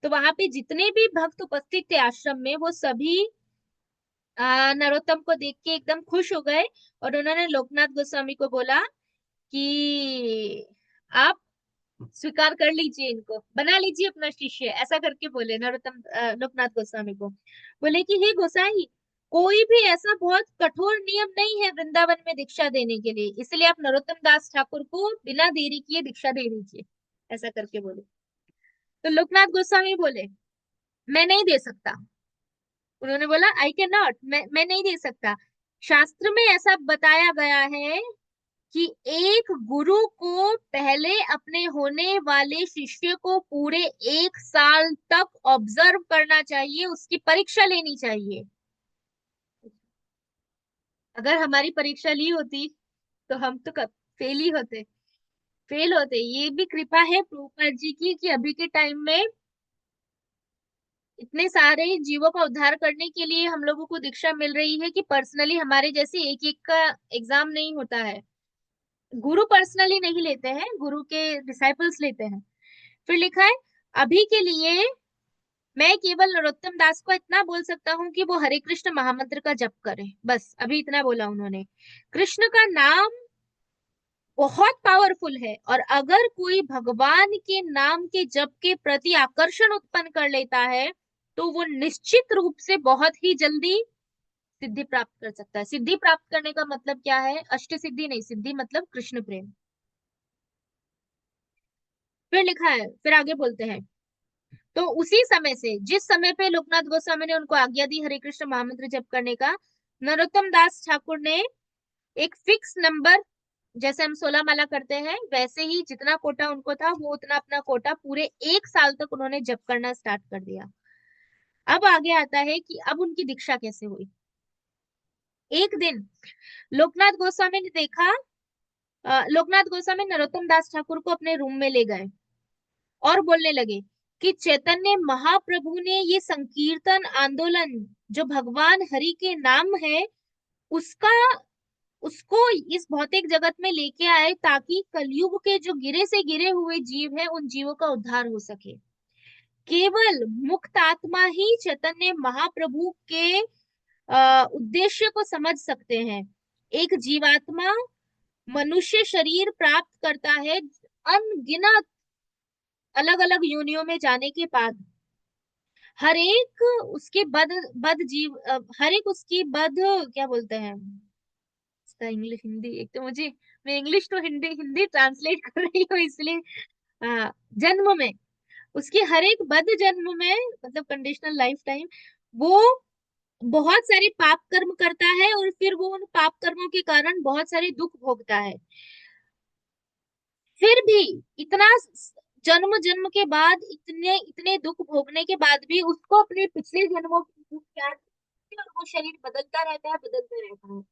Speaker 4: तो वहां पे जितने भी भक्त उपस्थित थे आश्रम में, वो सभी नरोत्तम को देख के एकदम खुश हो गए और उन्होंने लोकनाथ गोस्वामी को बोला कि आप स्वीकार कर लीजिए, इनको बना लीजिए अपना शिष्य, ऐसा करके बोले नरोत्तम लोकनाथ गोस्वामी को। बोले कि हे गोसाई, कोई भी ऐसा बहुत कठोर नियम नहीं है वृंदावन में दीक्षा देने के लिए, इसलिए आप नरोत्तम दास ठाकुर को बिना देरी किए दीक्षा दे दीजिए, ऐसा करके बोले। तो लोकनाथ गोस्वामी बोले मैं नहीं दे सकता। उन्होंने बोला आई कैन नॉट, मैं नहीं दे सकता। शास्त्र में ऐसा बताया गया है कि एक गुरु को पहले अपने होने वाले शिष्य को पूरे 1 साल तक ऑब्जर्व करना चाहिए, उसकी परीक्षा लेनी चाहिए। अगर हमारी परीक्षा ली होती तो हम तो कब फेल ही होते, फेल होते। ये भी कृपा है प्रभुपाद जी की कि अभी के टाइम में इतने सारे जीवों का उद्धार करने के लिए हम लोगों को दीक्षा मिल रही है कि पर्सनली हमारे जैसे एक एक का एग्जाम नहीं होता है। गुरु पर्सनली नहीं लेते हैं, गुरु के डिसाइपल्स लेते हैं। फिर लिखा है अभी के लिए मैं केवल नरोत्तम दास को इतना बोल सकता हूँ कि वो हरे कृष्ण महामंत्र का जप करे, बस अभी इतना बोला उन्होंने। कृष्ण का नाम बहुत पावरफुल है और अगर कोई भगवान के नाम के जप के प्रति आकर्षण उत्पन्न कर लेता है तो वो निश्चित रूप से बहुत ही जल्दी सिद्धि प्राप्त कर सकता है। सिद्धि प्राप्त करने का मतलब क्या है? अष्ट सिद्धि नहीं, सिद्धि मतलब कृष्ण प्रेम। फिर लिखा है, फिर आगे बोलते हैं, तो उसी समय से, जिस समय पे लोकनाथ गोस्वामी ने उनको आज्ञा दी हरे कृष्ण महामंत्र जप करने का, नरोत्तम दास ठाकुर ने एक फिक्स नंबर, जैसे हम 16 माला करते हैं वैसे ही जितना कोटा उनको था वो उतना अपना कोटा पूरे 1 साल तक उन्होंने जप करना स्टार्ट कर दिया। अब आगे आता है कि अब उनकी दीक्षा कैसे हुई। एक दिन लोकनाथ गोस्वामी ने देखा, लोकनाथ गोस्वामी नरोत्तम दास ठाकुर को अपने रूम में ले गए और बोलने लगे कि चैतन्य महाप्रभु ने ये संकीर्तन आंदोलन जो भगवान हरि के नाम है उसका उसको इस भौतिक जगत में लेके आए, ताकि कलयुग के जो गिरे से गिरे हुए जीव हैं उन जीवों का उद्धार हो सके। केवल मुक्त आत्मा ही चैतन्य महाप्रभु के उद्देश्य को समझ सकते हैं। एक जीवात्मा मनुष्य शरीर प्राप्त करता है अनगिनत अलग अलग योनियों में जाने के बाद। हर एक उसके बद जीव हर एक उसकी बद, क्या बोलते हैं इसका इंग्लिश हिंदी, एक तो मुझे, मैं इंग्लिश तो हिंदी हिंदी ट्रांसलेट कर रही हूँ इसलिए, जन्म में उसके हर एक बद जन्म में, मतलब कंडीशनल लाइफ टाइम, वो बहुत सारे पाप कर्म करता है और फिर वो उन पाप कर्मों के कारण बहुत सारे दुख भोगता है। फिर भी इतना जन्म जन्म के बाद इतने इतने दुख भोगने के बाद भी उसको अपने पिछले जन्मों की दुख याद आती है और वो शरीर बदलता रहता है, बदलता रहता है।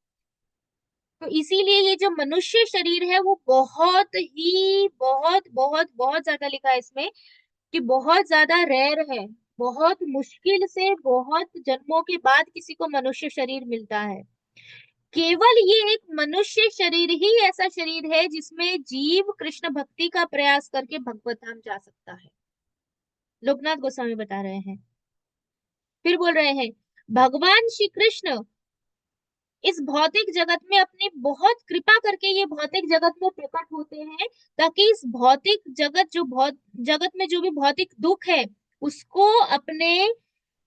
Speaker 4: तो इसीलिए ये जो मनुष्य शरीर है वो बहुत ही बहुत बहुत बहुत ज्यादा लिखा है इसमें कि बहुत ज्यादा रेयर है, बहुत मुश्किल से बहुत जन्मों के बाद किसी को मनुष्य शरीर मिलता है। केवल ये एक मनुष्य शरीर ही ऐसा शरीर है जिसमें जीव कृष्ण भक्ति का प्रयास करके भगवत धाम जा सकता है। लोकनाथ गोस्वामी बता रहे हैं, फिर बोल रहे हैं भगवान श्री कृष्ण इस भौतिक जगत में अपनी बहुत कृपा करके ये भौतिक जगत में प्रकट होते हैं, ताकि इस भौतिक जगत में जो भी भौतिक दुख है उसको अपने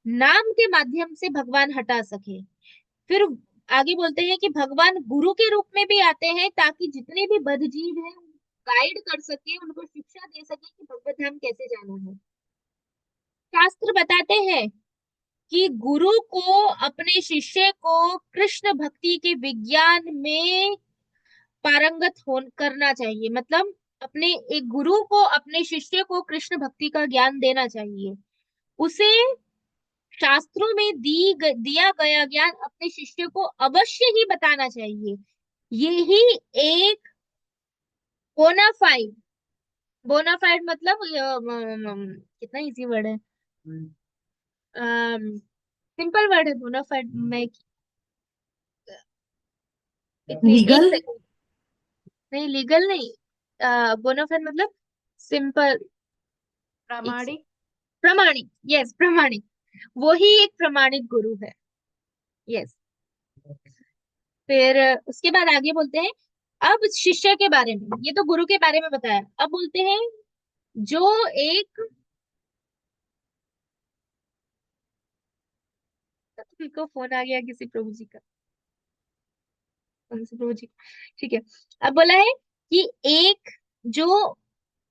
Speaker 4: नाम के माध्यम से भगवान हटा सके। फिर आगे बोलते हैं कि भगवान गुरु के रूप में भी आते हैं, ताकि जितने भी बद्धजीव हैं गाइड कर सके, उनको शिक्षा दे सके कि भगवत धाम कैसे जाना है। शास्त्र बताते हैं कि गुरु को अपने शिष्य को कृष्ण भक्ति के विज्ञान में पारंगत हो करना चाहिए। मतलब अपने एक गुरु को अपने शिष्य को कृष्ण भक्ति का ज्ञान देना चाहिए। उसे शास्त्रों में दिया गया ज्ञान अपने शिष्य को अवश्य ही बताना चाहिए। यही एक बोनाफाइड, बोनाफाइड मतलब कितना इजी वर्ड है, सिंपल वर्ड है बोनाफाइड। मैं एक
Speaker 3: लीगल?
Speaker 4: सेकंड, नहीं लीगल नहीं, बोनाफाइड मतलब सिंपल,
Speaker 3: प्रामाणिक?
Speaker 4: प्रमाणिक, यस प्रमाणिक, वो ही एक प्रमाणिक गुरु है। यस। फिर उसके बाद आगे बोलते हैं अब शिष्य के बारे में, ये तो गुरु के बारे में बताया, अब बोलते हैं जो एक को फोन आ गया किसी प्रभु जी का, कौन से प्रभु जी का? ठीक है। अब बोला है कि एक जो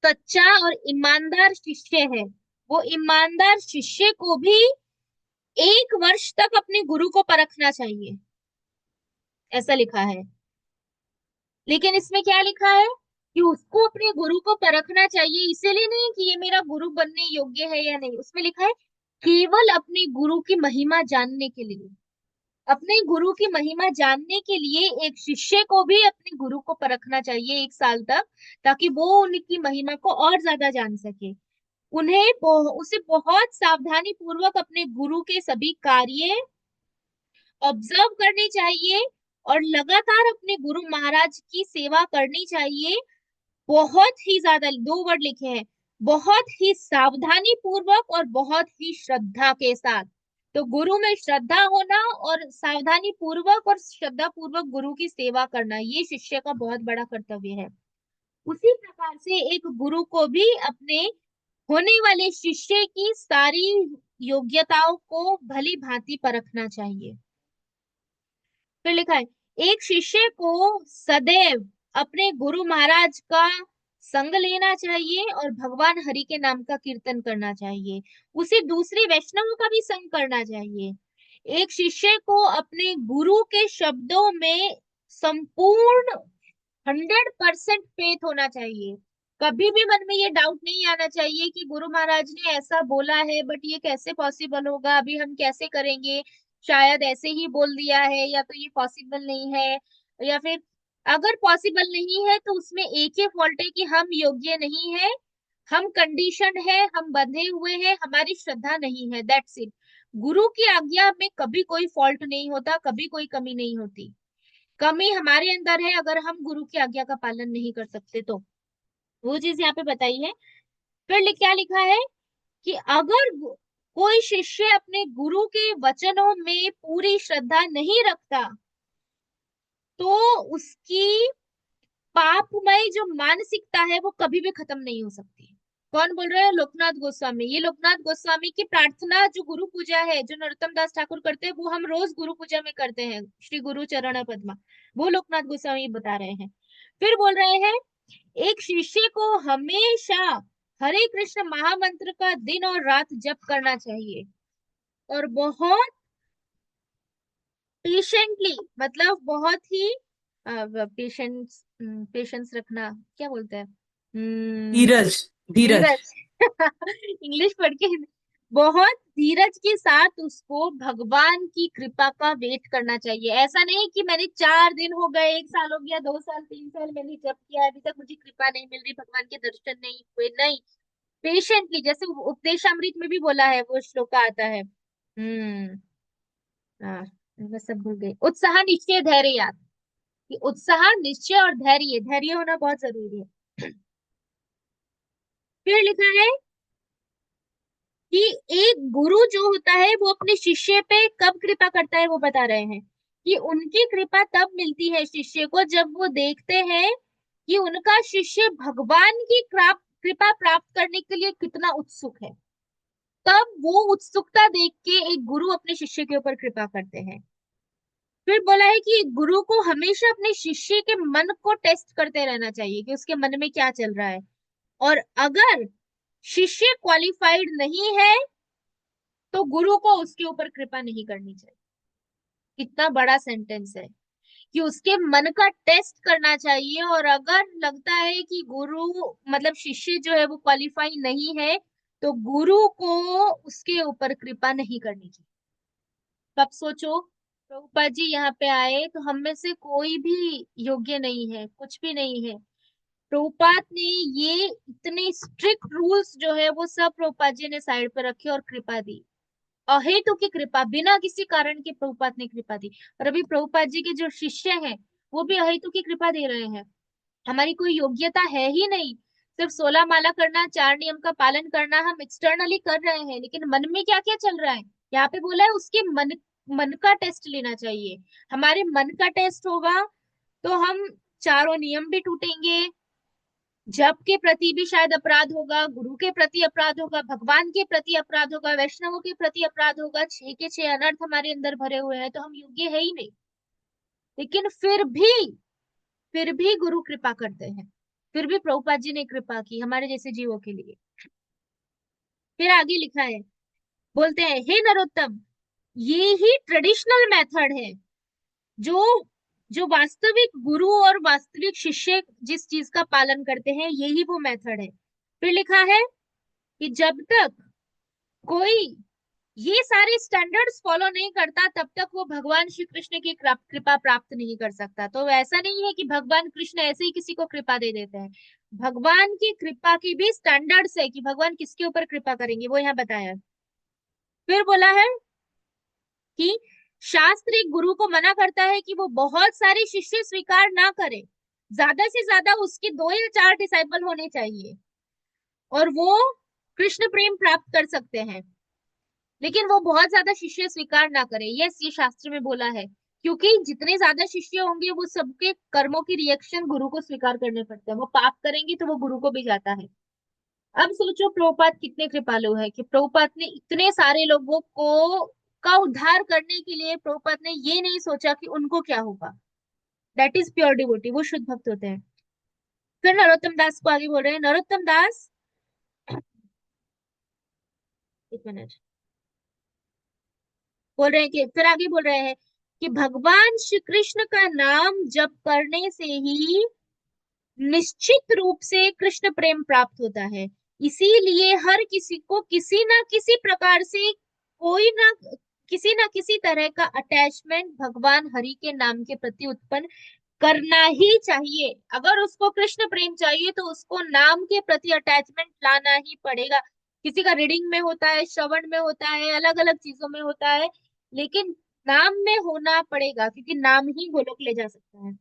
Speaker 4: सच्चा और ईमानदार शिष्य है, वो ईमानदार शिष्य को भी 1 वर्ष तक अपने गुरु को परखना चाहिए, ऐसा लिखा है। लेकिन इसमें क्या लिखा है कि उसको अपने गुरु को परखना चाहिए, इसीलिए नहीं कि ये मेरा गुरु बनने योग्य है या नहीं, उसमें लिखा है केवल अपने गुरु की महिमा जानने के लिए। अपने गुरु की महिमा जानने के लिए एक शिष्य को भी अपने गुरु को परखना चाहिए 1 साल तक, ताकि वो उनकी महिमा को और ज्यादा जान सके। उसे बहुत सावधानी पूर्वक अपने गुरु के सभी कार्य ऑब्जर्व करनी चाहिए और लगातार अपने गुरु महाराज की सेवा करनी चाहिए। बहुत ही ज्यादा, 2 वर्ड लिखे हैं, बहुत ही सावधानी पूर्वक और बहुत ही श्रद्धा के साथ। तो गुरु में श्रद्धा होना और सावधानी पूर्वक और श्रद्धा पूर्वक गुरु की सेवा करना, ये शिष्य का बहुत बड़ा कर्तव्य है। उसी प्रकार से एक गुरु को भी अपने होने वाले शिष्य की सारी योग्यताओं को भली भांति परखना चाहिए। फिर लिखा है एक शिष्य को सदैव अपने गुरु महाराज का संग लेना चाहिए और भगवान हरि के नाम का कीर्तन करना चाहिए। उसे दूसरे वैष्णवों का भी संग करना चाहिए। एक शिष्य को अपने गुरु के शब्दों में संपूर्ण 100% फेथ होना चाहिए। कभी भी मन में ये डाउट नहीं आना चाहिए कि गुरु महाराज ने ऐसा बोला है बट ये कैसे पॉसिबल होगा, अभी हम कैसे करेंगे, शायद ऐसे ही बोल दिया है, या तो ये पॉसिबल नहीं है, या फिर अगर पॉसिबल नहीं है तो उसमें एक ही फॉल्ट है कि हम योग्य नहीं है, हम कंडीशनड है, हम बंधे हुए हैं, हमारी श्रद्धा नहीं है, दैट्स इट। गुरु की आज्ञा में कभी कोई फॉल्ट नहीं होता, कभी कोई कमी नहीं होती। कमी हमारे अंदर है अगर हम गुरु की आज्ञा का पालन नहीं कर सकते तो, वो चीज यहाँ पे बताई है। फिर क्या लिखा है कि अगर कोई शिष्य अपने गुरु के वचनों में पूरी श्रद्धा नहीं रखता तो उसकी पापमय जो मानसिकता है वो कभी भी खत्म नहीं हो सकती। कौन बोल रहे हैं? लोकनाथ गोस्वामी। ये लोकनाथ गोस्वामी की प्रार्थना जो गुरु पूजा है जो नरोत्तम दास ठाकुर करते हैं, वो हम रोज गुरु पूजा में करते हैं, श्री गुरु चरण पद्मा, वो लोकनाथ गोस्वामी बता रहे हैं। फिर बोल रहे हैं एक शिष्य को हमेशा हरे कृष्ण महामंत्र का दिन और रात जप करना चाहिए और बहुत पेशेंटली, मतलब बहुत ही पेशेंस, पेशेंस रखना, क्या बोलते हैं,
Speaker 3: धीरज। धीरज।
Speaker 4: धीरज इंग्लिश पढ़ के बहुत धीरज के साथ उसको भगवान की कृपा का वेट करना चाहिए। ऐसा नहीं कि मैंने 4 दिन हो गए, 1 साल हो गया, 2 साल 3 साल मैंने जप किया, अभी तक मुझे कृपा नहीं मिल रही, भगवान के दर्शन नहीं हुए, नहीं। पेशेंटली, जैसे उपदेशामृत में भी बोला है, वो श्लोक आता है, हाँ, मैं सब भूल गई, उत्साह निश्चय धैर्य याद, कि उत्साह निश्चय और धैर्य, धैर्य होना बहुत जरूरी है। फिर लिखा है कि एक गुरु जो होता है वो अपने शिष्य पे कब कृपा करता है, वो बता रहे हैं कि उनकी कृपा तब मिलती है शिष्य को जब वो देखते हैं कि उनका शिष्य भगवान की कृपा प्राप्त करने के लिए कितना उत्सुक है। तब वो उत्सुकता देख के एक गुरु अपने शिष्य के ऊपर कृपा करते हैं। फिर बोला है कि गुरु को हमेशा अपने शिष्य के मन को टेस्ट करते रहना चाहिए कि उसके मन में क्या चल रहा है, और अगर शिष्य क्वालिफाइड नहीं है तो गुरु को उसके ऊपर कृपा नहीं करनी चाहिए। कितना बड़ा सेंटेंस है कि उसके मन का टेस्ट करना चाहिए, और अगर लगता है कि गुरु मतलब शिष्य जो है वो क्वालिफाई नहीं है तो गुरु को उसके ऊपर कृपा नहीं करनी चाहिए। तब सोचो, प्रभुपाद जी यहाँ पे आए तो हम में से कोई भी योग्य नहीं है, कुछ भी नहीं है। प्रभुपाद ने ये इतने स्ट्रिक्ट रूल्स जो है वो सब प्रभुपाद जी ने साइड पर रखे और कृपा दी, अहेतु की कृपा, बिना किसी कारण के प्रभुपाद ने कृपा दी। और अभी प्रभुपाद जी के जो शिष्य हैं वो भी अहेतु की कृपा दे रहे हैं। हमारी कोई योग्यता है ही नहीं, सिर्फ 16 माला करना, 4 नियम का पालन करना हम एक्सटर्नली कर रहे हैं, लेकिन मन में क्या क्या चल रहा है यहाँ पे बोला है उसके मन का टेस्ट लेना चाहिए। हमारे मन का टेस्ट होगा तो हम चारों नियम भी टूटेंगे, जप के प्रति भी शायद अपराध होगा, गुरु के प्रति अपराध होगा, भगवान के प्रति अपराध होगा, वैष्णवों के प्रति अपराध होगा, 6 के 6 अनर्थ हमारे अंदर भरे हुए हैं, तो हम योग्य है ही नहीं। लेकिन फिर भी गुरु कृपा करते हैं, फिर भी प्रभुपाद जी ने कृपा की हमारे जैसे जीवों के लिए। फिर आगे लिखा है, बोलते हैं हे नरोत्तम, ये ही ट्रेडिशनल मेथड है जो जो वास्तविक गुरु और वास्तविक शिष्य जिस चीज का पालन करते हैं, यही वो मेथड है। फिर लिखा है कि जब तक कोई ये सारे स्टैंडर्ड्स फॉलो नहीं करता तब तक वो भगवान श्री कृष्ण की कृपा प्राप्त नहीं कर सकता। तो ऐसा नहीं है कि भगवान कृष्ण ऐसे ही किसी को कृपा दे देते हैं, भगवान की कृपा की भी स्टैंडर्ड्स है कि भगवान किसके ऊपर कृपा करेंगे, वो यहाँ बताया। फिर बोला है कि शास्त्र एक गुरु को मना करता है कि वो बहुत सारे शिष्य स्वीकार ना करे, ज्यादा से ज्यादा उसके 2 या 4 डिसाइपल होने चाहिए और वो कृष्ण प्रेम प्राप्त कर सकते हैं, लेकिन वो बहुत ज्यादा शिष्य स्वीकार ना करे। यस, ये शास्त्र में बोला है, क्योंकि जितने ज्यादा शिष्य होंगे वो सबके कर्मों की रिएक्शन गुरु को स्वीकार करने पड़ते हैं, वो पाप करेंगे तो वो गुरु को भी जाता है। अब सोचो प्रभुपाद कितने कृपालु है कि प्रभुपाद ने इतने सारे लोगों को का उद्धार करने के लिए प्रभुपाद ने ये नहीं सोचा कि उनको क्या होगा। दैट इज प्योर डिवोटी, वो शुद्ध भक्त होते हैं। फिर नरोत्तम दास को आगे बोल रहे हैं, नरोत्तम दास, एक मिनट, बोल रहे हैं कि फिर आगे बोल रहे हैं कि भगवान श्री कृष्ण का नाम जप करने से ही निश्चित रूप से कृष्ण प्रेम प्राप्त होता है। इसीलिए हर किसी को किसी ना किसी प्रकार से कोई ना किसी तरह का अटैचमेंट भगवान हरि के नाम के प्रति उत्पन्न करना ही चाहिए। अगर उसको कृष्ण प्रेम चाहिए तो उसको नाम के प्रति अटैचमेंट लाना ही पड़ेगा। किसी का रीडिंग में होता है, श्रवण में होता है, अलग अलग चीजों में होता है, लेकिन नाम में होना पड़ेगा, क्योंकि नाम ही गोलोक ले जा सकता है।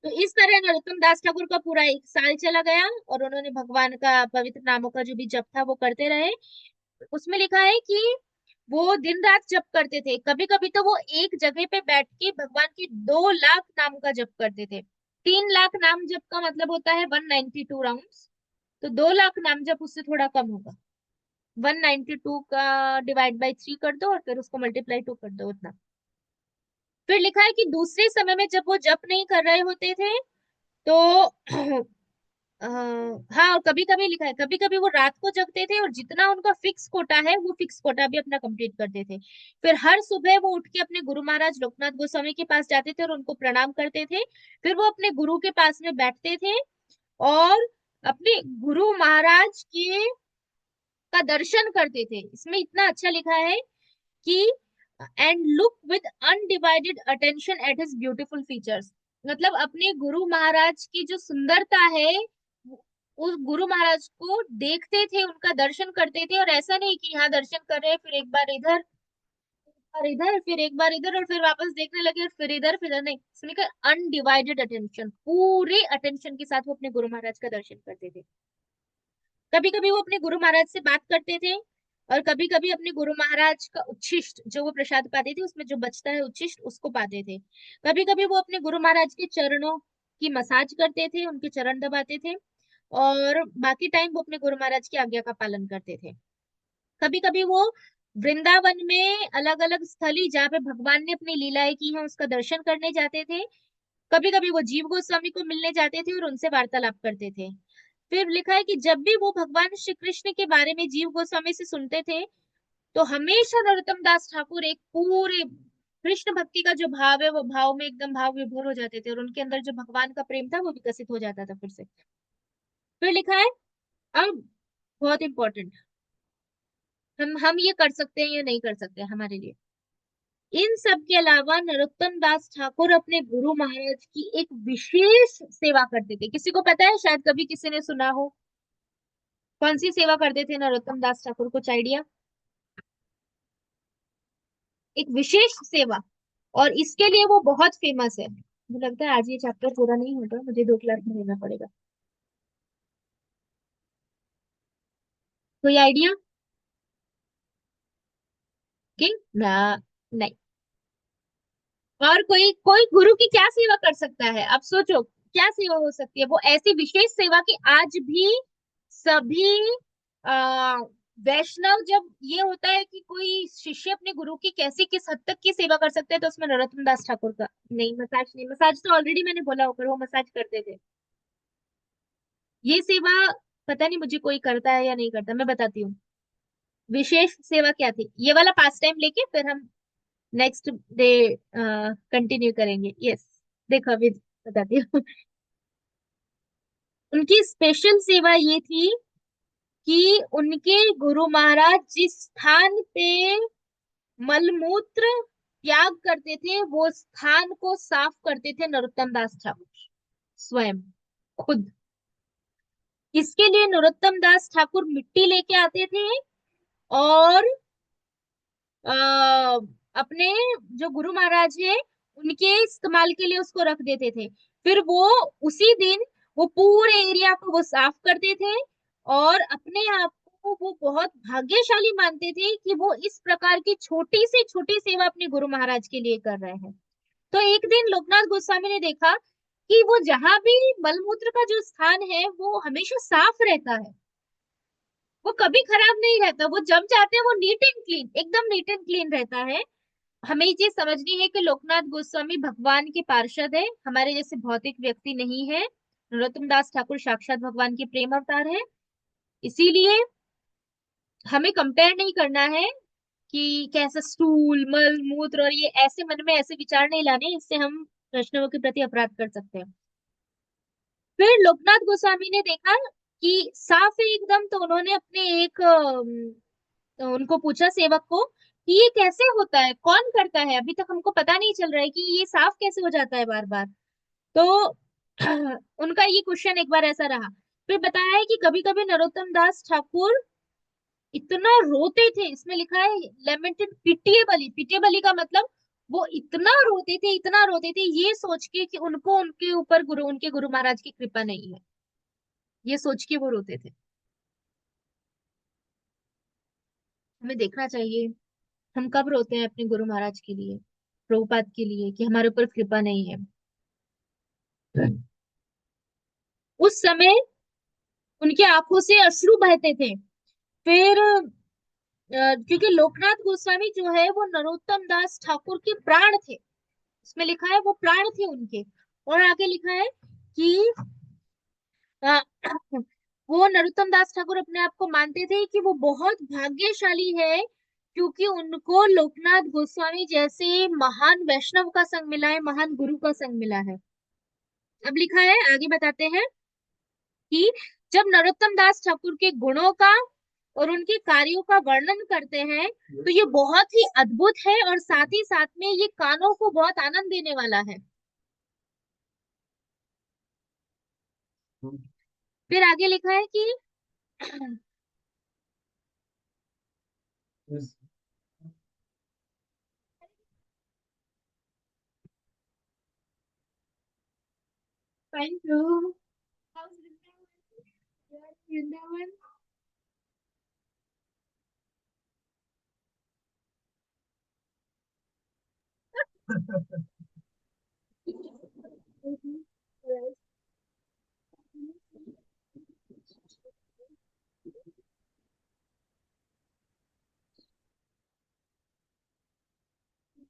Speaker 4: तो इस तरह नरोत्तम दास ठाकुर का पूरा 1 साल चला गया और उन्होंने भगवान का पवित्र नामों का जो भी जप था वो करते रहे। उसमें लिखा है कि वो दिन रात जप करते थे। कभी कभी तो वो एक जगह पे बैठ के भगवान की 2 लाख नाम का जप करते थे। 3 लाख नाम जप का मतलब होता है 192 राउंड्स। तो 2 लाख नाम जप उससे थोड़ा कम होगा। 192 का डिवाइड बाई 3 कर दो और फिर उसको मल्टीप्लाई 2 कर दो, उतना। फिर लिखा है कि दूसरे समय में जब वो जप नहीं कर रहे होते थे तो अ, हाँ, और कभी कभी लिखा है कभी कभी वो रात को जगते थे और जितना उनका फिक्स कोटा है वो फिक्स कोटा भी अपना कंप्लीट करते थे। फिर हर सुबह वो उठ के अपने गुरु महाराज लोकनाथ गोस्वामी के पास जाते थे और उनको प्रणाम करते थे। फिर वो अपने गुरु के पास में बैठते थे और अपने गुरु महाराज के का दर्शन करते थे। इसमें इतना अच्छा लिखा है कि and look with undivided attention at his beautiful features. मतलब अपने गुरु महाराज की जो सुंदरता है उस गुरु महाराज को देखते थे, उनका दर्शन करते थे। और ऐसा नहीं कि यहाँ दर्शन कर रहे हैं फिर एक बार इधर और इधर, फिर एक बार इधर और फिर वापस देखने लगे और फिर इधर फिर इधर, नहीं। इसमें अनडिवाइडेड अटेंशन, पूरे अटेंशन के साथ वो अपने गुरु महाराज का दर्शन करते थे। कभी कभी वो अपने गुरु महाराज से बात करते थे और कभी कभी अपने गुरु महाराज का उच्छिष्ट जो वो प्रसाद पाते थे उसमें जो बचता है उच्छिष्ट उसको पाते थे। कभी कभी वो अपने गुरु महाराज के चरणों की मसाज करते थे, उनके चरण दबाते थे। और बाकी टाइम वो अपने गुरु महाराज की आज्ञा का पालन करते थे। कभी कभी वो वृंदावन में अलग अलग स्थली जहाँ पे भगवान ने अपनी लीलाएं की हैं उसका दर्शन करने जाते थे। कभी कभी वो जीव गोस्वामी को मिलने जाते थे और उनसे वार्तालाप करते थे। फिर लिखा है कि जब भी वो भगवान श्री कृष्ण के बारे में जीव गोस्वामी से सुनते थे तो हमेशा नरोत्तम दास ठाकुर एक पूरे कृष्ण भक्ति का जो भाव है वो भाव में एकदम भाव विभोर हो जाते थे और उनके अंदर जो भगवान का प्रेम था वो विकसित हो जाता था फिर से। फिर लिखा है, अब बहुत इंपॉर्टेंट, हम ये कर सकते हैं या नहीं कर सकते हैं हमारे लिए। इन सब के अलावा नरोत्तम दास ठाकुर अपने गुरु महाराज की एक विशेष सेवा करते थे। किसी को पता है? शायद कभी किसी ने सुना हो। कौन सी सेवा करते थे नरोत्तम दास ठाकुर? कुछ आइडिया? एक विशेष सेवा, और इसके लिए वो बहुत फेमस है। मुझे लगता है आज ये चैप्टर पूरा नहीं होगा, मुझे 2 क्लास में लेना पड़ेगा। कोई आइडिया? कि ना, नहीं। और कोई कोई गुरु की क्या सेवा कर सकता है? अब सोचो क्या सेवा हो सकती है वो ऐसी विशेष सेवा कि आज भी सभी आ, वैष्णव, जब ये होता है कि कोई शिष्य अपने गुरु की कैसी किस हद तक की सेवा कर सकते हैं तो उसमें नरोत्तम दास ठाकुर का नहीं। मसाज नहीं, मसाज तो ऑलरेडी मैंने बोला होकर वो मसाज करते थे। ये सेवा पता नहीं मुझे कोई करता है या नहीं करता, मैं बताती हूँ। विशेष सेवा क्या थी, ये वाला पास टाइम लेके फिर हम नेक्स्ट डे कंटिन्यू करेंगे। यस, देखो अभी बताती हूँ। उनकी स्पेशल सेवा ये थी कि उनके गुरु महाराज जिस स्थान पे मलमूत्र त्याग करते थे वो स्थान को साफ करते थे नरोत्तम दास ठाकुर स्वयं, खुद। इसके लिए नरोत्तम दास ठाकुर मिट्टी लेके आते थे और आ, अपने जो गुरु महाराज है उनके इस्तेमाल के लिए उसको रख देते थे। फिर वो उसी दिन वो पूरे एरिया को वो साफ करते थे और अपने आप को वो बहुत भाग्यशाली मानते थे कि वो इस प्रकार की छोटी से छोटी सेवा अपने गुरु महाराज के लिए कर रहे हैं। तो एक दिन लोकनाथ गोस्वामी ने देखा कि वो जहां भी मलमूत्र का जो स्थान है वो हमेशा साफ रहता है, वो कभी खराब नहीं रहता। वो जब जाते हैं वो नीट एंड क्लीन, एकदम नीट एंड क्लीन रहता है। हमें ये चीज समझनी है कि लोकनाथ गोस्वामी भगवान के पार्षद है, हमारे जैसे भौतिक व्यक्ति नहीं है। नरोत्तम दास ठाकुर साक्षात भगवान के प्रेम अवतार है। इसीलिए हमें कंपेयर नहीं करना है कि कैसा स्टूल मल मूत्र, और ये ऐसे मन में ऐसे विचार नहीं लाने, इससे हम वैष्णवों के प्रति अपराध कर सकते हैं। फिर लोकनाथ गोस्वामी ने देखा कि साफ है एकदम, तो उन्होंने अपने एक उनको पूछा सेवक को कि ये कैसे होता है, कौन करता है, अभी तक हमको पता नहीं चल रहा है कि ये साफ कैसे हो जाता है बार बार। तो उनका ये क्वेश्चन एक बार ऐसा रहा। फिर बताया है कि कभी कभी नरोत्तम दास ठाकुर इतना रोते थे, इसमें लिखा है लेमेंटेड पिटिएबली। पिटिएबली का मतलब वो इतना रोते थे, इतना रोते थे, ये सोच के कि उनको उनके ऊपर उनके गुरु महाराज की कृपा नहीं है, ये सोच के वो रोते थे। हमें देखना चाहिए हम कब रोते हैं अपने गुरु महाराज के लिए, प्रभुपाद के लिए, कि हमारे ऊपर कृपा नहीं है। उस समय उनकी आंखों से अश्रु बहते थे। फिर क्योंकि लोकनाथ गोस्वामी जो है वो नरोत्तम दास ठाकुर के प्राण थे, इसमें लिखा है वो प्राण थे उनके। और आगे लिखा है कि अ, वो नरोत्तम दास ठाकुर अपने आप को मानते थे कि वो बहुत भाग्यशाली है, क्योंकि उनको लोकनाथ गोस्वामी जैसे महान वैष्णव का संग मिला है, महान गुरु का संग मिला है। अब लिखा है, आगे बताते हैं कि जब नरोत्तम दास ठाकुर के गुणों का और उनके कार्यों का वर्णन करते हैं तो ये बहुत ही अद्भुत है, और साथ ही साथ में ये कानों को बहुत आनंद देने वाला है। फिर आगे लिखा है कि thank you. Vrindavan.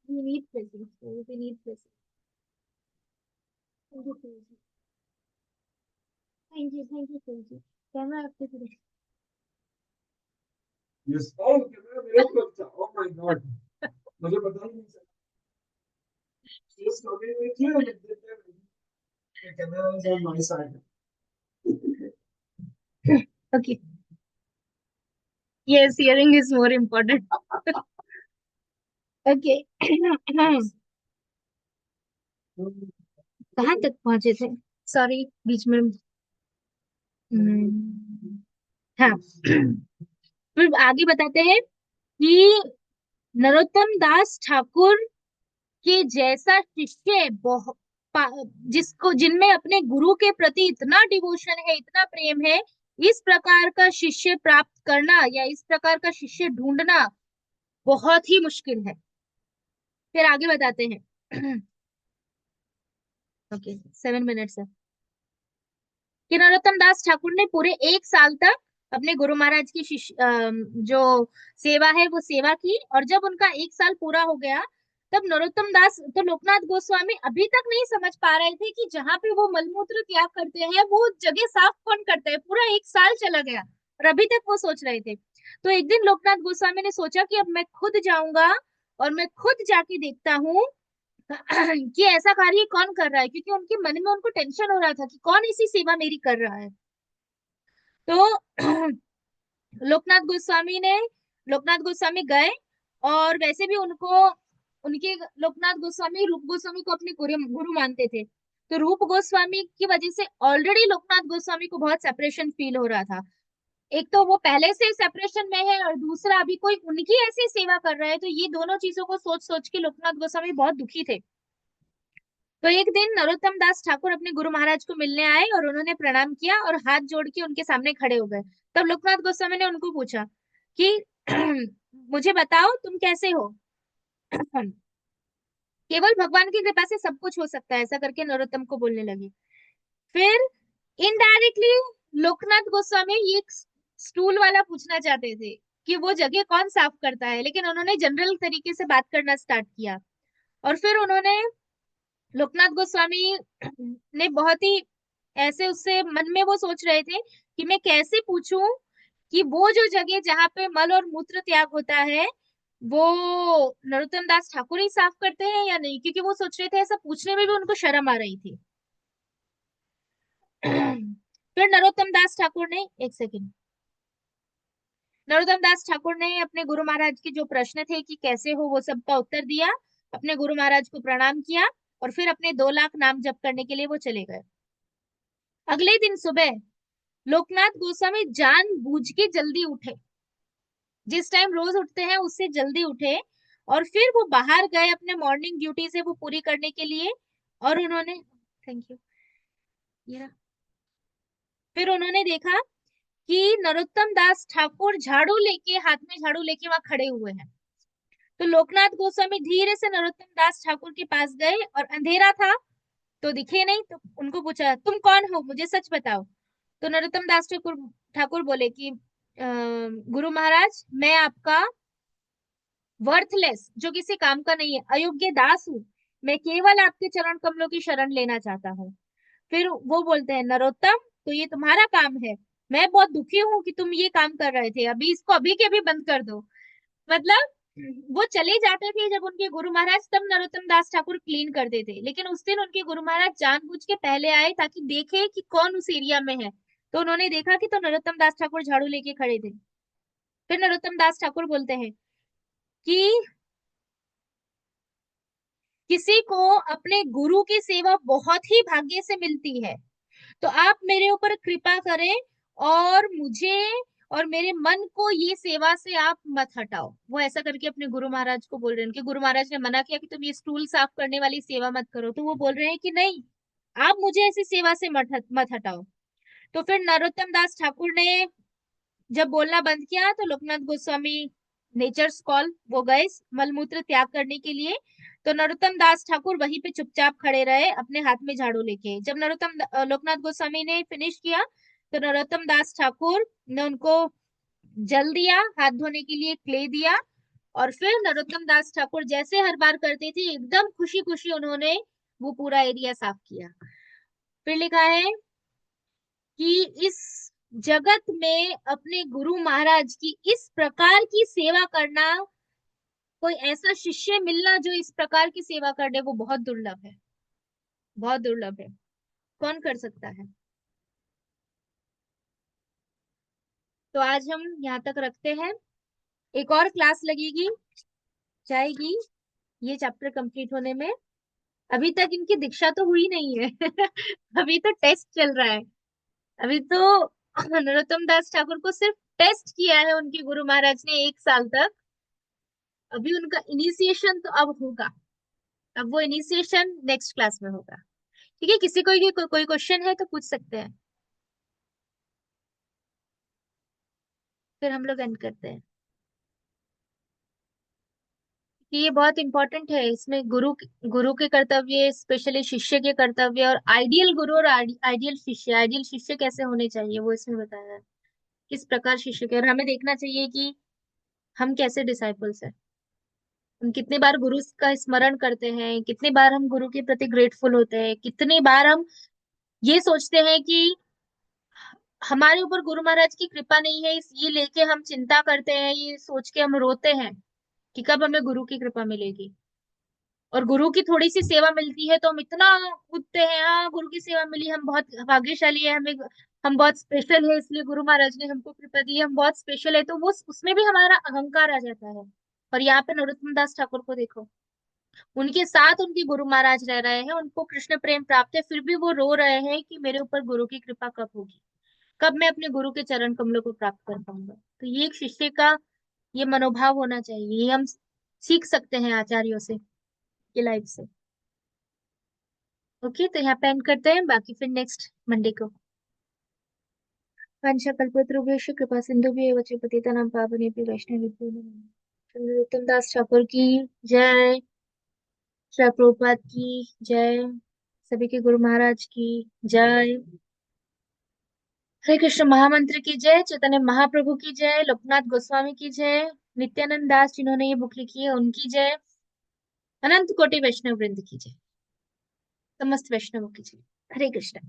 Speaker 4: We need blessings. We need blessings. Thank you, Prabhuji. Thank you, Prabhuji. Camera आपके तरफ।
Speaker 5: Yes. Oh, कैमरा मेरे तरफ था। Oh my God. मुझे पता ही नहीं चला। Just looking at you and it did that. The camera is on my side.
Speaker 4: Okay. Yes, hearing is more important. Okay. कहाँ तक पहुंचे थे? सॉरी, बीच में। हाँ। फिर आगे बताते हैं कि नरोत्तम दास ठाकुर के जैसा शिष्य जिसको जिनमें अपने गुरु के प्रति इतना डिवोशन है, इतना प्रेम है, इस प्रकार का शिष्य प्राप्त करना या इस प्रकार का शिष्य ढूंढना बहुत ही मुश्किल है। फिर आगे बताते हैं। ओके, 7 मिनट्स है कि नरोत्तम दास ठाकुर ने पूरे 1 साल तक अपने गुरु महाराज की जो सेवा है वो सेवा की, और जब उनका 1 साल पूरा हो गया तब नरोत्तम दास तो लोकनाथ गोस्वामी अभी तक नहीं समझ पा रहे थे कि जहाँ पे वो मलमूत्र त्याग करते हैं वो जगह साफ कौन करता है। पूरा 1 साल चला गया और अभी तक वो सोच रहे थे। तो एक दिन लोकनाथ गोस्वामी ने सोचा कि अब मैं खुद जाऊंगा और मैं खुद जाके देखता हूँ कि ऐसा कार्य कौन कर रहा है, क्योंकि उनके मन में उनको टेंशन हो रहा था कि कौन ऐसी सेवा मेरी कर रहा है। तो लोकनाथ गोस्वामी गए, और वैसे भी उनको उनके लोकनाथ गोस्वामी रूप गोस्वामी को अपने गुरु मानते थे। तो रूप गोस्वामी की वजह से ऑलरेडी लोकनाथ गोस्वामी को बहुत सेपरेशन फील हो रहा था। एक तो वो पहले से सेपरेशन में है, और दूसरा अभी कोई उनकी ऐसी सेवा कर रहा है, तो ये दोनों चीजों को सोच सोच के लोकनाथ गोस्वामी बहुत दुखी थे। तो एक दिन नरोत्तम दास ठाकुर अपने गुरु महाराज को मिलने आए और उन्होंने प्रणाम किया और हाथ जोड़ के उनके सामने खड़े हो गए। तब लोकनाथ गोस्वामी ने उनको पूछा कि मुझे बताओ तुम कैसे हो। केवल भगवान की कृपा से सब कुछ हो सकता है, ऐसा करके नरोत्तम को बोलने लगे। फिर इनडायरेक्टली लोकनाथ गोस्वामी ये स्टूल वाला पूछना चाहते थे कि वो जगह कौन साफ करता है, लेकिन उन्होंने जनरल तरीके से बात करना स्टार्ट किया। और फिर उन्होंने लोकनाथ गोस्वामी ने बहुत ही ऐसे उससे मन में वो सोच रहे थे कि मैं कैसे पूछूं कि वो जो जगह जहाँ पे मल और मूत्र त्याग होता है वो नरोत्तम दास ठाकुर ही साफ करते हैं या नहीं, क्योंकि वो सोच रहे थे, ऐसा पूछने में भी उनको शर्म आ रही थी। फिर नरोत्तम दास ठाकुर ने, एक सेकेंड, नरोत्तम दास ठाकुर ने अपने गुरु महाराज के जो प्रश्न थे कि कैसे हो वो सब का उत्तर दिया, अपने गुरु महाराज को प्रणाम किया और फिर अपने 2 लाख नाम जप करने के लिए वो चले गए। अगले दिन सुबह लोकनाथ गोस्वामी जानबूझ के जल्दी उठे, जिस टाइम रोज उठते हैं उससे जल्दी उठे, और फिर वो बाहर गए अपने मॉर्निंग ड्यूटी से वो पूरी करने के लिए। और उन्होंने, थैंक यू, ये रहा। फिर उन्होंने देखा कि नरोत्तम दास ठाकुर झाड़ू लेके, हाथ में झाड़ू लेके वहां खड़े हुए हैं। तो लोकनाथ गोस्वामी धीरे से नरोत्तम दास ठाकुर के पास गए, और अंधेरा था तो दिखे नहीं, तो उनको पूछा, तुम कौन हो, मुझे सच बताओ। तो नरोत्तम दास ठाकुर ठाकुर बोले कि गुरु महाराज, मैं आपका वर्थलेस, जो किसी काम का नहीं है, अयोग्य दास हूँ, मैं केवल आपके चरण कमलों की शरण लेना चाहता हूँ। फिर वो बोलते हैं, नरोत्तम, तो ये तुम्हारा काम है, मैं बहुत दुखी हूँ कि तुम ये काम कर रहे थे, अभी इसको अभी के अभी बंद कर दो। मतलब वो चले जाते थे जब उनके गुरु महाराज, तब नरोत्तम दास ठाकुर क्लीन करते थे, लेकिन उस दिन उनके गुरु महाराज जानबूझ के पहले आए ताकि देखे कि कौन उस एरिया में है। तो उन्होंने देखा कि तो नरोत्तम दास ठाकुर झाड़ू लेके खड़े थे। फिर नरोत्तम दास ठाकुर बोलते हैं कि किसी को अपने गुरु की सेवा बहुत ही भाग्य से मिलती है, तो आप मेरे ऊपर कृपा करें और मुझे और मेरे मन को ये सेवा से आप मत हटाओ। वो ऐसा करके अपने गुरु महाराज को बोल रहे हैं। उनके गुरु महाराज ने मना किया कि तुम ये स्टूल साफ करने वाली सेवा मत करो, तो वो बोल रहे हैं कि नहीं, आप मुझे ऐसी सेवा से मत हटाओ। तो फिर नरोत्तम दास ठाकुर ने जब बोलना बंद किया तो लोकनाथ गोस्वामी नेचर्स कॉल, वो गए मलमूत्र त्याग करने के लिए। तो नरोत्तम दास ठाकुर वहीं पे चुपचाप खड़े रहे अपने हाथ में झाड़ू लेके। जब लोकनाथ गोस्वामी ने फिनिश किया तो नरोत्तम दास ठाकुर ने उनको जल दिया, हाथ धोने के लिए क्ले दिया, और फिर नरोत्तम दास ठाकुर जैसे हर बार करते थे, एकदम खुशी खुशी उन्होंने वो पूरा एरिया साफ किया। फिर लिखा है कि इस जगत में अपने गुरु महाराज की इस प्रकार की सेवा करना, कोई ऐसा शिष्य मिलना जो इस प्रकार की सेवा कर दे, वो बहुत दुर्लभ है, बहुत दुर्लभ है। कौन कर सकता है? तो आज हम यहाँ तक रखते हैं, एक और क्लास लगेगी, जाएगी ये चैप्टर कंप्लीट होने में। अभी तक इनकी दीक्षा तो हुई नहीं है अभी तो टेस्ट चल रहा है। अभी तो नरोत्तम दास ठाकुर को सिर्फ टेस्ट किया है उनके गुरु महाराज ने 1 साल तक। अभी उनका इनिशिएशन तो अब होगा, अब वो इनिशिएशन नेक्स्ट क्लास में होगा। ठीक है, किसी कोई क्वेश्चन है तो पूछ सकते हैं, फिर हम लोग एंड करते हैं। कि ये बहुत इंपॉर्टेंट है, इसमें गुरु के कर्तव्य, स्पेशली शिष्य के कर्तव्य, और आइडियल गुरु और आइडियल शिष्य कैसे होने चाहिए वो इसमें बताया है। किस प्रकार शिष्य के, और हमें देखना चाहिए कि हम कैसे डिसाइपल्स हैं, हम कितनी बार गुरु का स्मरण करते हैं, कितनी बार हम गुरु के प्रति ग्रेटफुल होते हैं, कितनी बार हम ये सोचते हैं कि हमारे ऊपर गुरु महाराज की कृपा नहीं है, ये लेके हम चिंता करते हैं, ये सोच के हम रोते हैं कि कब हमें गुरु की कृपा मिलेगी। और गुरु की थोड़ी सी सेवा मिलती है तो हम इतना कूदते हैं, हाँ गुरु की सेवा मिली, हम बहुत भाग्यशाली है, हमें, हम बहुत स्पेशल है, इसलिए गुरु महाराज ने हमको कृपा दी, हम बहुत स्पेशल है, तो वो उसमें भी हमारा अहंकार आ जाता है। और यहाँ पे नरोत्तम दास ठाकुर को देखो, उनके साथ उनके गुरु महाराज रह रहे हैं, उनको कृष्ण प्रेम प्राप्त है, फिर भी वो रो रहे हैं कि मेरे ऊपर गुरु की कृपा कब होगी, कब मैं अपने गुरु के चरण कमलों को प्राप्त कर पाऊंगा। तो ये एक शिष्य का ये मनोभाव होना चाहिए, ये हम सीख सकते हैं आचार्यों से, की लाइफ से। ओके, तो यहाँ पे एंड करते हैं, बाकी फिर नेक्स्ट मंडे को। वंशकल्पतरुभ्यश्च कृपा सिन्धुभ्येव च पतितानां पावनेभ्यो वैष्णवेभ्यो नमः नमः। नरोत्तम दास ठाकुर की जय, श्री प्रभुपाद की जय, सभी के गुरु महाराज की जय, हरे कृष्ण महामंत्र की जय, चैतन्य महाप्रभु की जय, लोकनाथ गोस्वामी की जय, नित्यानंद दास जिन्होंने ये बुक लिखी है उनकी जय, अनंत कोटि वैष्णव वृंद की जय, समस्त वैष्णवों की जय। हरे कृष्ण।